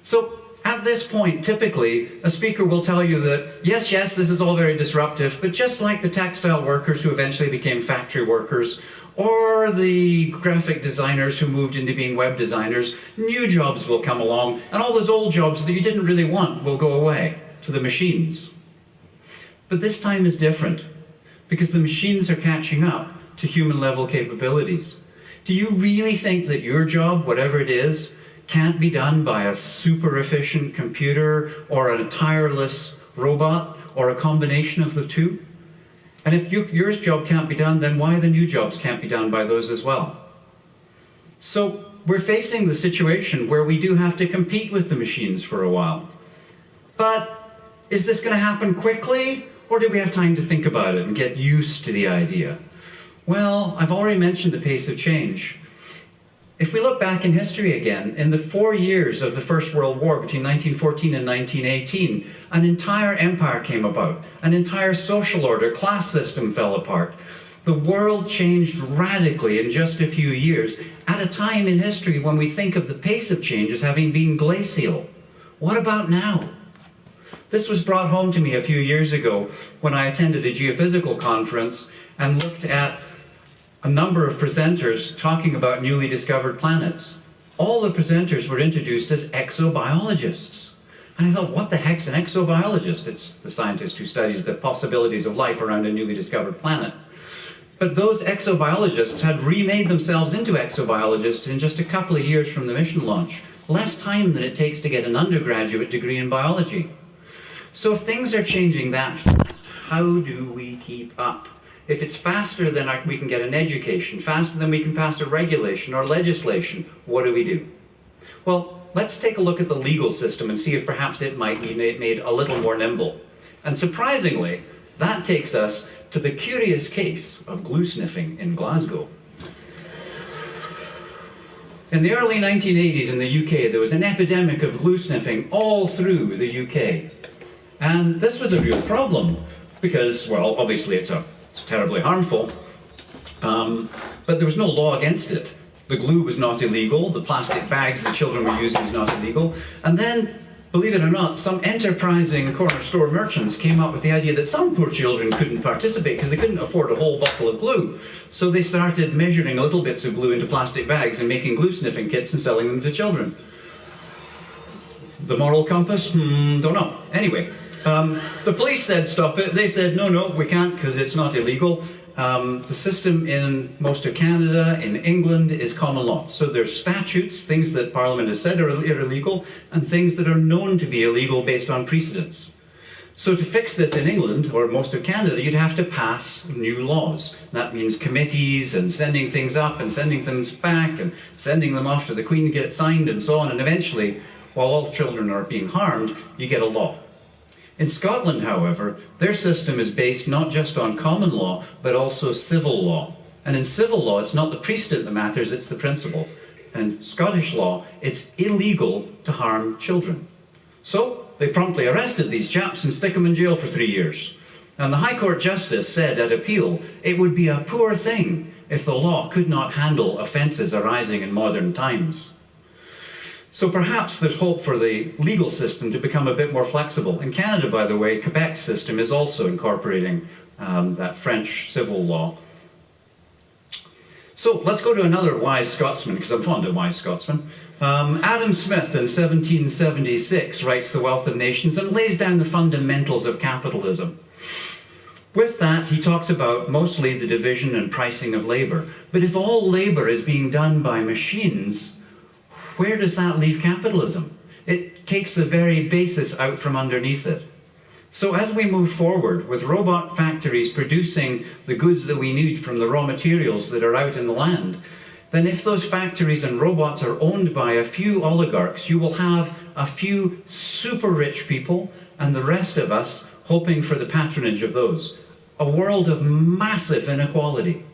So at this point, typically, a speaker will tell you that, yes, this is all very disruptive, but just like the textile workers who eventually became factory workers, or the graphic designers who moved into being web designers, new jobs will come along, and all those old jobs that you didn't really want will go away to the machines. But this time is different, because the machines are catching up to human-level capabilities. Do you really think that your job, whatever it is, can't be done by a super efficient computer or a tireless robot or a combination of the two? And if your job can't be done, then why the new jobs can't be done by those as well? So we're facing the situation where we do have to compete with the machines for a while. But is this going to happen quickly, or do we have time to think about it and get used to the idea? Well, I've already mentioned the pace of change. If we look back in history again, in the 4 years of the First World War between 1914 and 1918, an entire empire came about, an entire social order, class system fell apart. The world changed radically in just a few years, at a time in history when we think of the pace of change as having been glacial. What about now? This was brought home to me a few years ago when I attended a geophysical conference and looked at a number of presenters talking about newly discovered planets. All the presenters were introduced as exobiologists. And I thought, what the heck's an exobiologist? It's the scientist who studies the possibilities of life around a newly discovered planet. But those exobiologists had remade themselves into exobiologists in just a couple of years from the mission launch. Less time than it takes to get an undergraduate degree in biology. So if things are changing that fast, how do we keep up? If it's faster than we can get an education, faster than we can pass a regulation or legislation, what do we do? Well, let's take a look at the legal system and see if perhaps it might be made a little more nimble. And surprisingly, that takes us to the curious case of glue sniffing in Glasgow. In the early 1980s in the UK, there was an epidemic of glue sniffing all through the UK. And this was a real problem because, well, obviously it's terribly harmful, but there was no law against it. The glue was not illegal, the plastic bags the children were using was not illegal, and then, believe it or not, some enterprising corner store merchants came up with the idea that some poor children couldn't participate because they couldn't afford a whole bottle of glue. So they started measuring little bits of glue into plastic bags and making glue sniffing kits and selling them to children. The moral compass? Don't know. Anyway, the police said stop it. They said no, we can't because it's not illegal. The system in most of Canada, in England, is common law. So there's statutes, things that Parliament has said are illegal, and things that are known to be illegal based on precedents. So to fix this in England, or most of Canada, you'd have to pass new laws. That means committees and sending things up and sending things back and sending them off to the Queen to get it signed and so on. And eventually, while all children are being harmed, you get a law. In Scotland, however, their system is based not just on common law, but also civil law. And in civil law, it's not the precedent that matters, it's the principle. And in Scottish law, it's illegal to harm children. So they promptly arrested these chaps and stick them in jail for 3 years. And the High Court Justice said at appeal, it would be a poor thing if the law could not handle offences arising in modern times. So perhaps there's hope for the legal system to become a bit more flexible. In Canada, by the way, Quebec's system is also incorporating that French civil law. So let's go to another wise Scotsman, because I'm fond of wise Scotsmen. Adam Smith in 1776 writes The Wealth of Nations and lays down the fundamentals of capitalism. With that, he talks about mostly the division and pricing of labour. But if all labour is being done by machines, where does that leave capitalism? It takes the very basis out from underneath it. So as we move forward with robot factories producing the goods that we need from the raw materials that are out in the land, then if those factories and robots are owned by a few oligarchs, you will have a few super rich people and the rest of us hoping for the patronage of those. A world of massive inequality.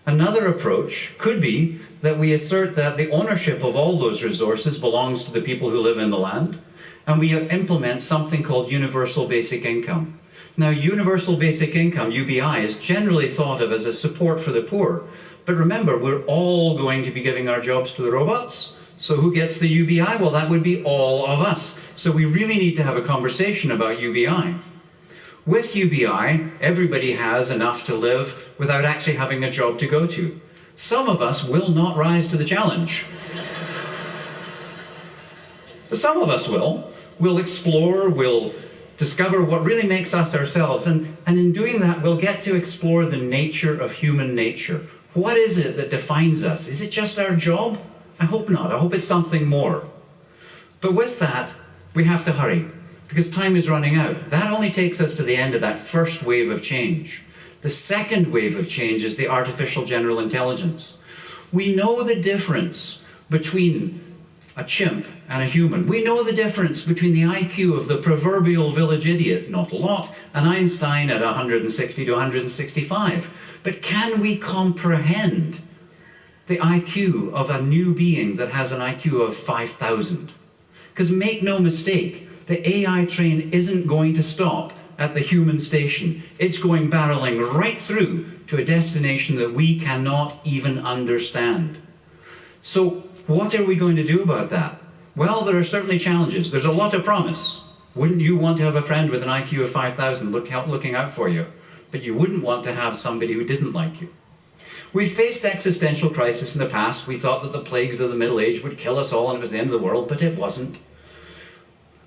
Another approach could be that we assert that the ownership of all those resources belongs to the people who live in the land, and we implement something called universal basic income. Now, universal basic income, UBI, is generally thought of as a support for the poor. But remember, we're all going to be giving our jobs to the robots. So who gets the UBI? Well, that would be all of us. So we really need to have a conversation about UBI. With UBI, everybody has enough to live without actually having a job to go to. Some of us will not rise to the challenge. But some of us will. We'll explore, we'll discover what really makes us ourselves. And in doing that, we'll get to explore the nature of human nature. What is it that defines us? Is it just our job? I hope not. I hope it's something more. But with that, we have to hurry, because time is running out. That only takes us to the end of that first wave of change. The second wave of change is the artificial general intelligence. We know the difference between a chimp and a human. We know the difference between the IQ of the proverbial village idiot, not a lot, and Einstein at 160 to 165. But can we comprehend the IQ of a new being that has an IQ of 5,000? Because make no mistake, the AI train isn't going to stop at the human station. It's going barreling right through to a destination that we cannot even understand. So what are we going to do about that? Well, there are certainly challenges. There's a lot of promise. Wouldn't you want to have a friend with an IQ of 5,000 looking out for you? But you wouldn't want to have somebody who didn't like you. We've faced existential crisis in the past. We thought that the plagues of the Middle Age would kill us all and it was the end of the world, but it wasn't.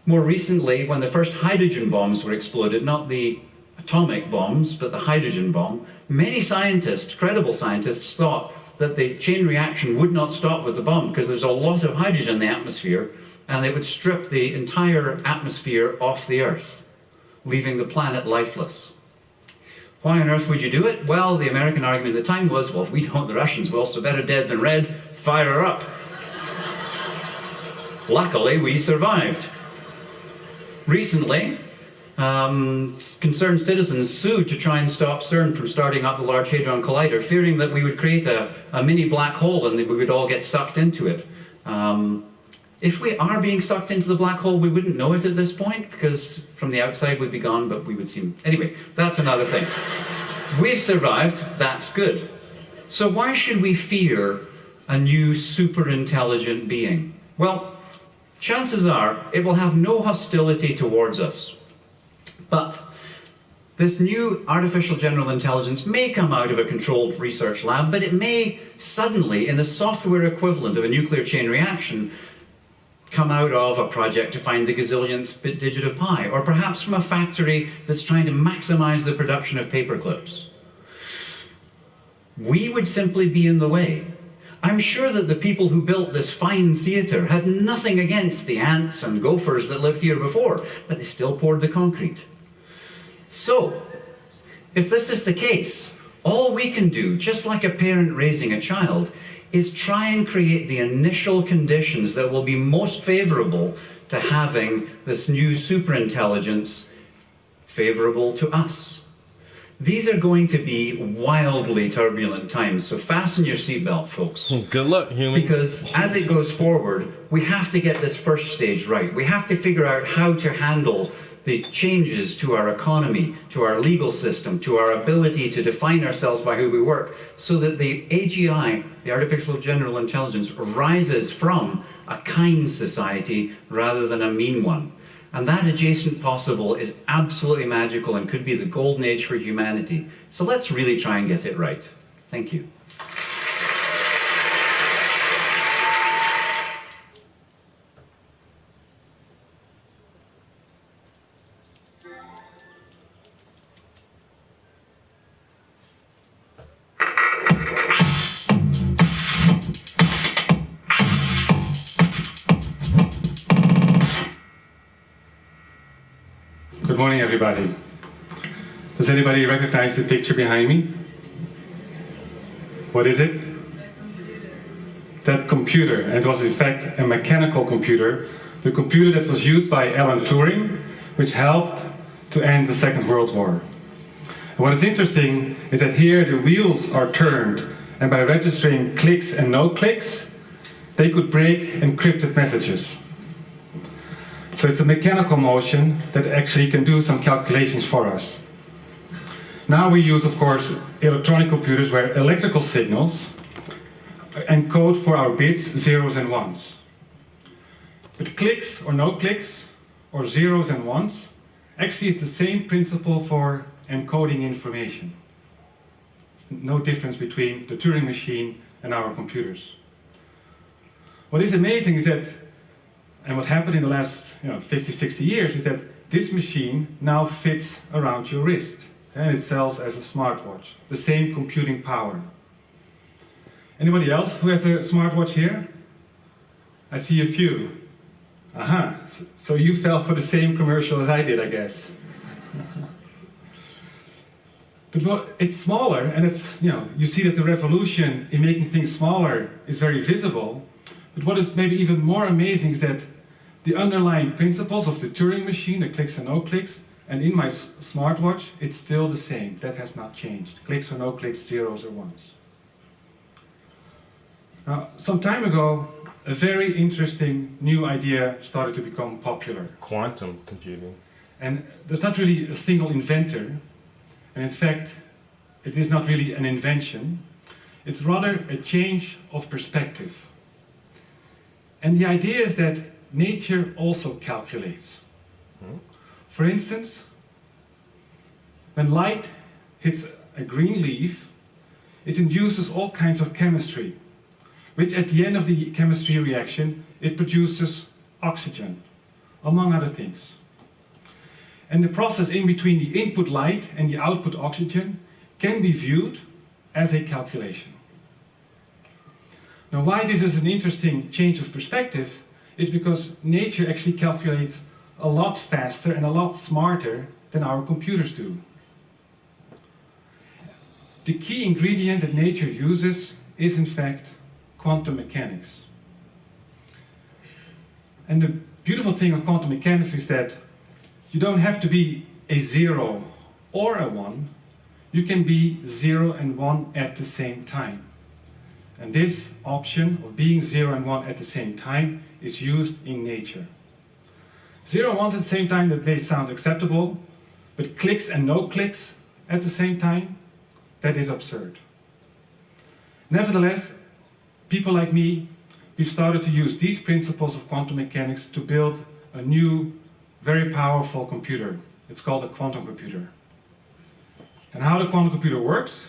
More recently, when the first hydrogen bombs were exploded, not the atomic bombs, but the hydrogen bomb, many scientists, credible scientists, thought that the chain reaction would not stop with the bomb because there's a lot of hydrogen in the atmosphere and they would strip the entire atmosphere off the Earth, leaving the planet lifeless. Why on earth would you do it? Well, the American argument at the time was, well, if we don't, the Russians will, so better dead than red, fire her up. Luckily, we survived. Recently, concerned citizens sued to try and stop CERN from starting up the Large Hadron Collider, fearing that we would create a mini black hole and that we would all get sucked into it. If we are being sucked into the black hole, we wouldn't know it at this point, because from the outside we'd be gone, but we would seem... Anyway, that's another thing. We've survived, that's good. So why should we fear a new super intelligent being? Well, chances are it will have no hostility towards us. But this new artificial general intelligence may come out of a controlled research lab, but it may suddenly, in the software equivalent of a nuclear chain reaction, come out of a project to find the gazillionth digit of pi, or perhaps from a factory that's trying to maximize the production of paper clips. We would simply be in the way. I'm sure that the people who built this fine theatre had nothing against the ants and gophers that lived here before, but they still poured the concrete. So, if this is the case, all we can do, just like a parent raising a child, is try and create the initial conditions that will be most favorable to having this new superintelligence favorable to us. These are going to be wildly turbulent times, so fasten your seatbelt, folks. Good luck, humans. Because as it goes forward, we have to get this first stage right. We have to figure out how to handle the changes to our economy, to our legal system, to our ability to define ourselves by who we work, so that the AGI, the Artificial General Intelligence, rises from a kind society rather than a mean one. And that adjacent possible is absolutely magical and could be the golden age for humanity. So let's really try and get it right. Thank you. Good morning, everybody. Does anybody recognize the picture behind me? What is it? That computer, and it was in fact a mechanical computer, the computer that was used by Alan Turing, which helped to end the Second World War. And what is interesting is that here the wheels are turned, and by registering clicks and no clicks, they could break encrypted messages. So it's a mechanical motion that actually can do some calculations for us. Now we use, of course, electronic computers where electrical signals encode for our bits zeros and ones. But clicks or no clicks, or zeros and ones, actually it's the same principle for encoding information. No difference between the Turing machine and our computers. What is amazing is that, and what happened in the last 50, 60 years, is that this machine now fits around your wrist, and it sells as a smartwatch, the same computing power. Anybody else who has a smartwatch here? I see a few. Aha, so you fell for the same commercial as I did, I guess. But it's smaller, and it's, you see that the revolution in making things smaller is very visible. But what is maybe even more amazing is that the underlying principles of the Turing machine, the clicks and no clicks, and in my smartwatch, it's still the same. That has not changed. Clicks or no clicks, zeros or ones. Now, some time ago, a very interesting new idea started to become popular. Quantum computing. And there's not really a single inventor. And in fact, it is not really an invention. It's rather a change of perspective. And the idea is that nature also calculates. For instance, when light hits a green leaf, it induces all kinds of chemistry, which at the end of the chemistry reaction, it produces oxygen, among other things. And the process in between the input light and the output oxygen can be viewed as a calculation. Now, why this is an interesting change of perspective is because nature actually calculates a lot faster and a lot smarter than our computers do. The key ingredient that nature uses is, in fact, quantum mechanics. And the beautiful thing of quantum mechanics is that you don't have to be a 0 or a 1. You can be 0 and 1 at the same time. And this option of being 0 and 1 at the same time is used in nature. 0 and 1 at the same time, that may sound acceptable, but clicks and no clicks at the same time, that is absurd. Nevertheless, people like me, we've started to use these principles of quantum mechanics to build a new, very powerful computer. It's called a quantum computer. And how the quantum computer works,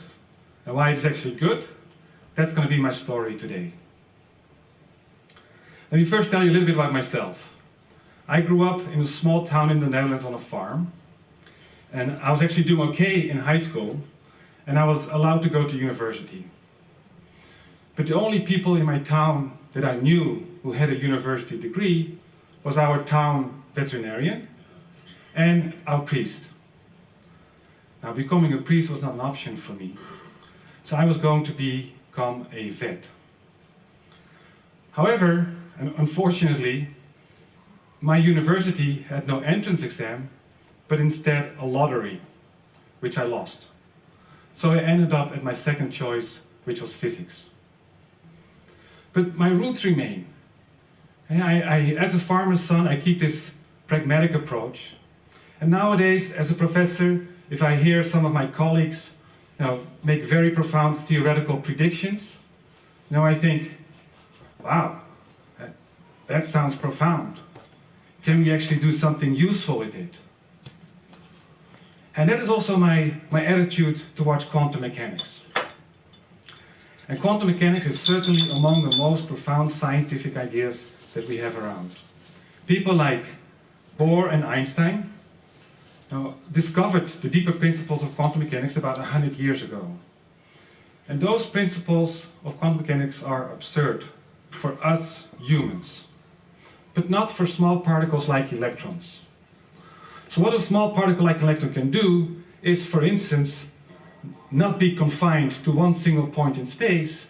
and why it's actually good, that's going to be my story today. Let me first tell you a little bit about myself. I grew up in a small town in the Netherlands on a farm, and I was actually doing okay in high school, and I was allowed to go to university. But the only people in my town that I knew who had a university degree was our town veterinarian and our priest. Now, becoming a priest was not an option for me, so I was going to become a vet. However, and unfortunately, my university had no entrance exam, but instead a lottery, which I lost. So I ended up at my second choice, which was physics. But my roots remain. As a farmer's son, I keep this pragmatic approach. And nowadays, as a professor, if I hear some of my colleagues make very profound theoretical predictions, I think, wow, that sounds profound. Can we actually do something useful with it? And that is also my attitude towards quantum mechanics. And quantum mechanics is certainly among the most profound scientific ideas that we have around. People like Bohr and Einstein discovered the deeper principles of quantum mechanics about 100 years ago. And those principles of quantum mechanics are absurd for us humans, but not for small particles like electrons. So what a small particle like an electron can do is, for instance, not be confined to one single point in space.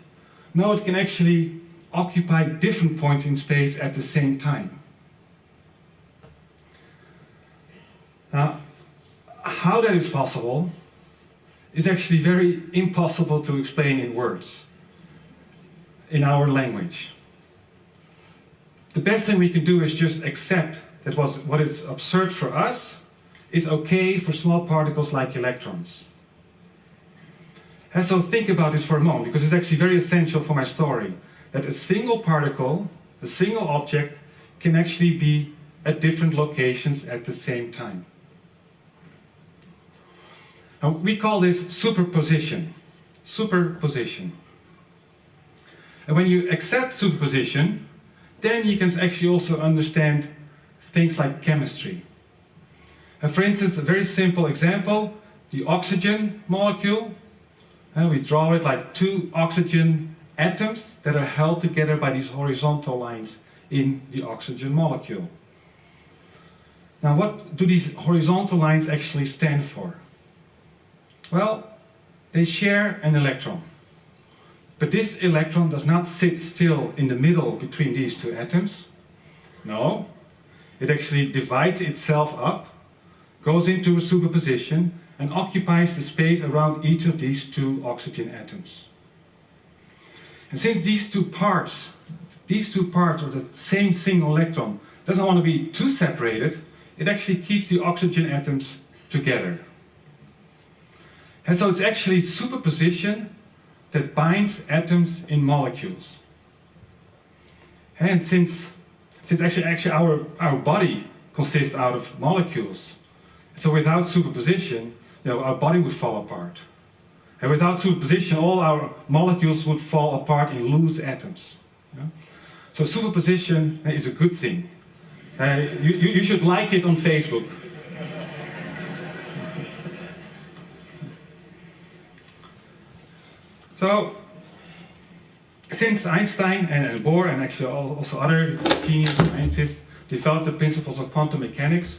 No, it can actually occupy different points in space at the same time. Now, how that is possible is actually very impossible to explain in words, in our language. The best thing we can do is just accept that what is absurd for us is okay for small particles like electrons. And so think about this for a moment, because it's actually very essential for my story, that a single particle, a single object, can actually be at different locations at the same time. Now, we call this superposition. Superposition. And when you accept superposition, then you can actually also understand things like chemistry. And for instance, a very simple example, the oxygen molecule. And we draw it like two oxygen atoms that are held together by these horizontal lines in the oxygen molecule. Now, what do these horizontal lines actually stand for? Well, they share an electron. But this electron does not sit still in the middle between these two atoms. No, it actually divides itself up, goes into a superposition, and occupies the space around each of these two oxygen atoms. And since these two parts of the same single electron doesn't want to be too separated, it actually keeps the oxygen atoms together. And so it's actually superposition that binds atoms in molecules. And since actually our body consists out of molecules, so without superposition, our body would fall apart. And without superposition, all our molecules would fall apart in loose atoms. So superposition is a good thing. You should like it on Facebook. So, since Einstein and Bohr and actually also other genius scientists developed the principles of quantum mechanics,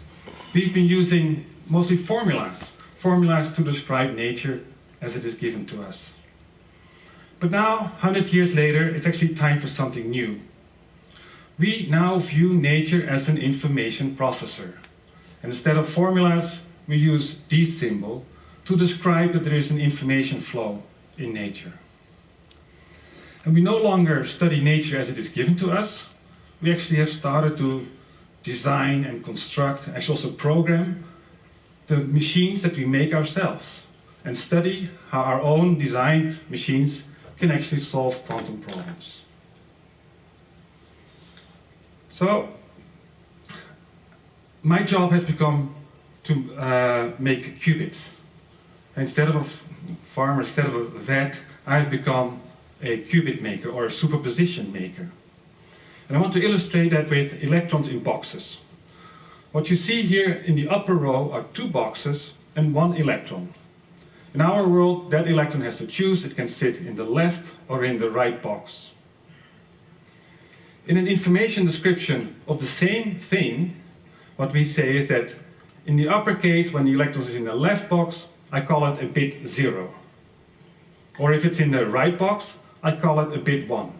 we've been using mostly formulas to describe nature as it is given to us. But now, 100 years later, it's actually time for something new. We now view nature as an information processor. And instead of formulas, we use this symbol to describe that there is an information flow in nature. And we no longer study nature as it is given to us. We actually have started to design and construct, actually also program, the machines that we make ourselves, and study how our own designed machines can actually solve quantum problems. So, my job has become to make qubits. Instead of a farmer, instead of a vet, I've become a qubit maker or a superposition maker. And I want to illustrate that with electrons in boxes. What you see here in the upper row are two boxes and one electron. In our world, that electron has to choose. It can sit in the left or in the right box. In an information description of the same thing, what we say is that in the upper case, when the electron is in the left box, I call it a bit 0. Or if it's in the right box, I call it a bit 1.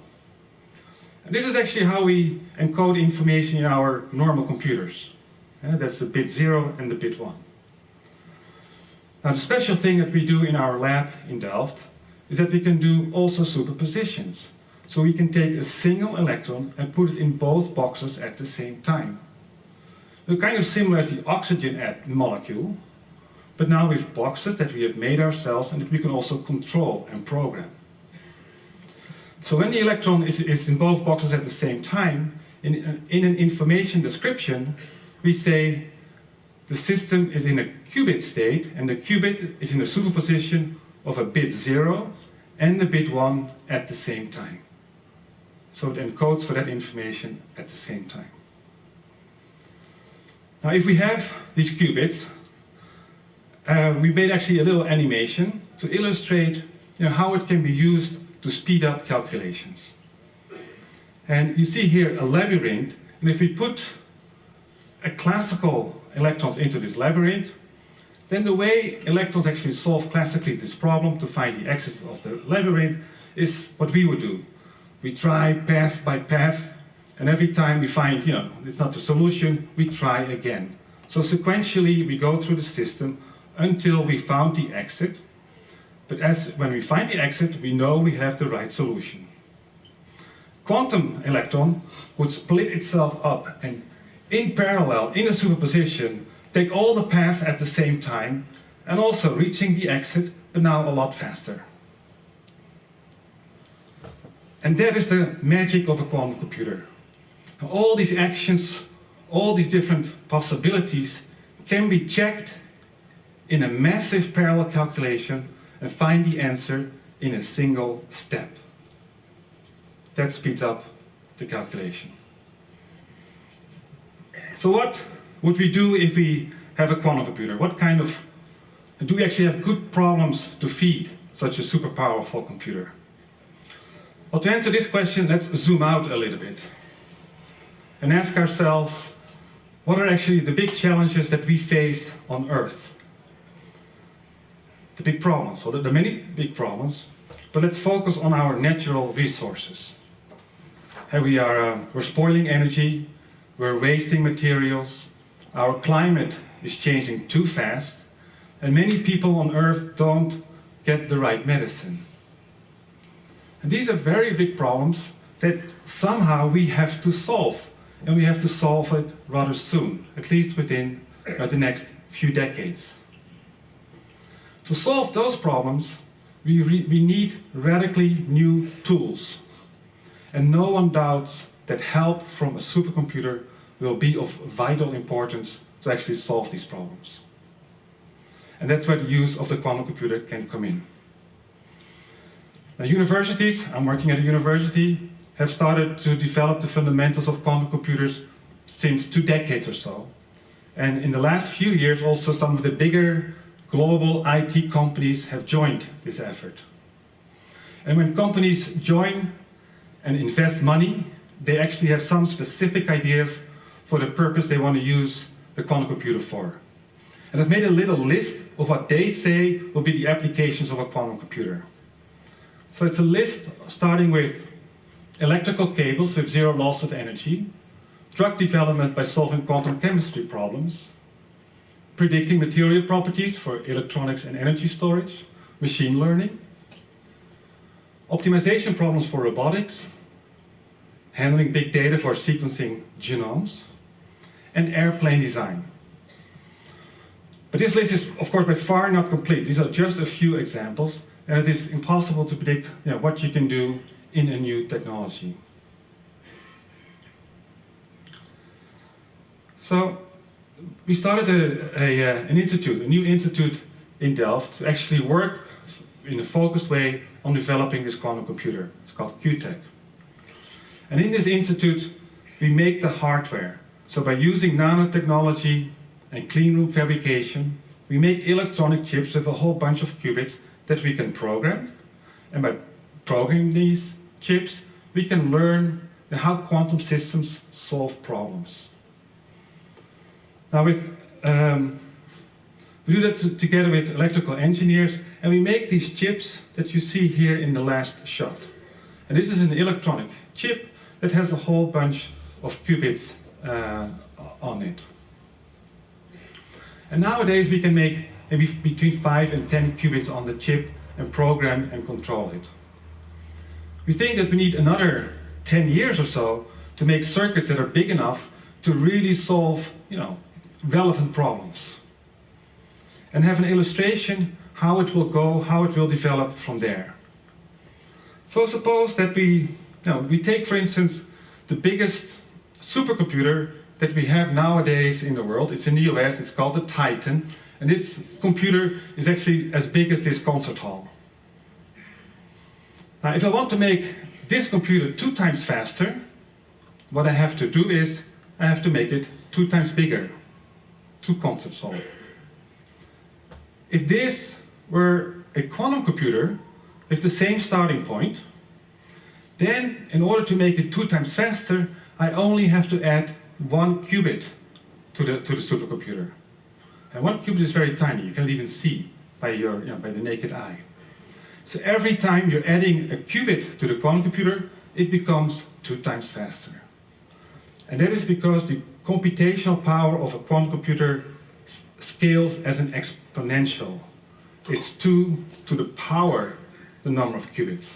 And this is actually how we encode information in our normal computers. That's the bit 0 and the bit 1. Now the special thing that we do in our lab in Delft is that we can do also superpositions. So we can take a single electron and put it in both boxes at the same time. They're kind of similar as the oxygen molecule, but now with boxes that we have made ourselves and that we can also control and program. So when the electron is in both boxes at the same time, in an information description, we say the system is in a qubit state, and the qubit is in a superposition of a bit 0 and the bit 1 at the same time. So it encodes for that information at the same time. Now if we have these qubits, we made actually a little animation to illustrate how it can be used to speed up calculations. And you see here a labyrinth, and if we put a classical electrons into this labyrinth, then the way electrons actually solve classically this problem to find the exit of the labyrinth is what we would do. We try path by path, and every time we find, it's not the solution, we try again. So sequentially we go through the system until we found the exit. But when we find the exit, we know we have the right solution. Quantum electron would split itself up and in parallel, in a superposition, take all the paths at the same time and also reaching the exit, but now a lot faster. And that is the magic of a quantum computer. All these actions, all these different possibilities can be checked in a massive parallel calculation and find the answer in a single step. That speeds up the calculation. So what would we do if we have a quantum computer? Do we actually have good problems to feed such a super powerful computer? Well, to answer this question, let's zoom out a little bit and ask ourselves, what are actually the big challenges that we face on Earth? The big problems. Well, there are many big problems, but let's focus on our natural resources. We're spoiling energy, we're wasting materials, our climate is changing too fast, and many people on Earth don't get the right medicine. And these are very big problems that somehow we have to solve, and we have to solve it rather soon, at least within the next few decades. To solve those problems, we need radically new tools. And no one doubts that help from a supercomputer will be of vital importance to actually solve these problems. And that's where the use of the quantum computer can come in. Now, universities, I'm working at a university, have started to develop the fundamentals of quantum computers since 2 decades or so. And in the last few years, also some of the bigger global IT companies have joined this effort. And when companies join and invest money, they actually have some specific ideas for the purpose they want to use the quantum computer for. And I've made a little list of what they say will be the applications of a quantum computer. So it's a list starting with electrical cables with zero loss of energy, drug development by solving quantum chemistry problems, predicting material properties for electronics and energy storage, machine learning, optimization problems for robotics, handling big data for sequencing genomes, and airplane design. But this list is, of course, by far not complete. These are just a few examples, and it is impossible to predict what you can do in a new technology. So we started an institute, a new institute in Delft, to actually work in a focused way on developing this quantum computer. It's called QTech. And in this institute, we make the hardware. So by using nanotechnology and clean room fabrication, we make electronic chips with a whole bunch of qubits that we can program. And by programming these chips, we can learn how quantum systems solve problems. Now we do that together with electrical engineers, and we make these chips that you see here in the last shot. And this is an electronic chip that has a whole bunch of qubits on it. And nowadays we can make maybe between 5 and 10 qubits on the chip and program and control it. We think that we need another 10 years or so to make circuits that are big enough to really solve, relevant problems. And have an illustration how it will go, how it will develop from there. So suppose that we take, for instance, the biggest supercomputer that we have nowadays in the world. It's in the US, it's called the Titan, and this computer is actually as big as this concert hall. Now, if I want to make this computer 2 times faster, what I have to do is I have to make it 2 times bigger, 2 concert halls. If this were a quantum computer with the same starting point, then in order to make it 2 times faster, I only have to add 1 qubit to the supercomputer. And 1 qubit is very tiny, you can't even see by by the naked eye. So every time you're adding a qubit to the quantum computer, it becomes 2 times faster. And that is because the computational power of a quantum computer scales as an exponential. It's 2 to the power the number of qubits.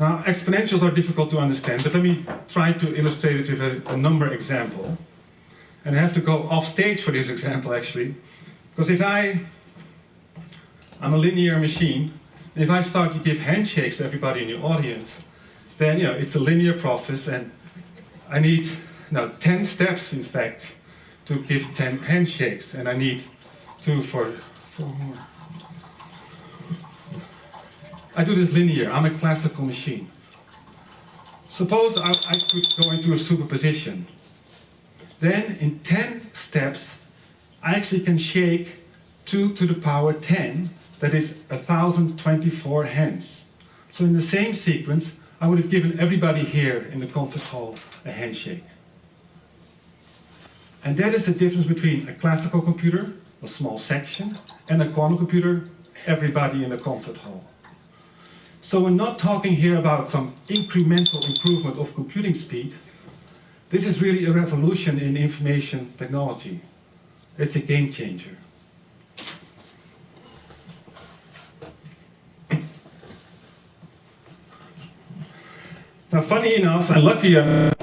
Now, exponentials are difficult to understand, but let me try to illustrate it with a number example. And I have to go off stage for this example, actually, because if I'm a linear machine, and if I start to give handshakes to everybody in the audience, then it's a linear process, and I need 10 steps, in fact, to give 10 handshakes, and I need 2 for 4 more. I do this linear. I'm a classical machine. Suppose I could go into a superposition. Then in 10 steps, I actually can shake 2 to the power 10, that is 1,024 hands. So in the same sequence, I would have given everybody here in the concert hall a handshake. And that is the difference between a classical computer, a small section, and a quantum computer, everybody in the concert hall. So we're not talking here about some incremental improvement of computing speed. This is really a revolution in information technology. It's a game changer. Now, funny enough, and lucky enough,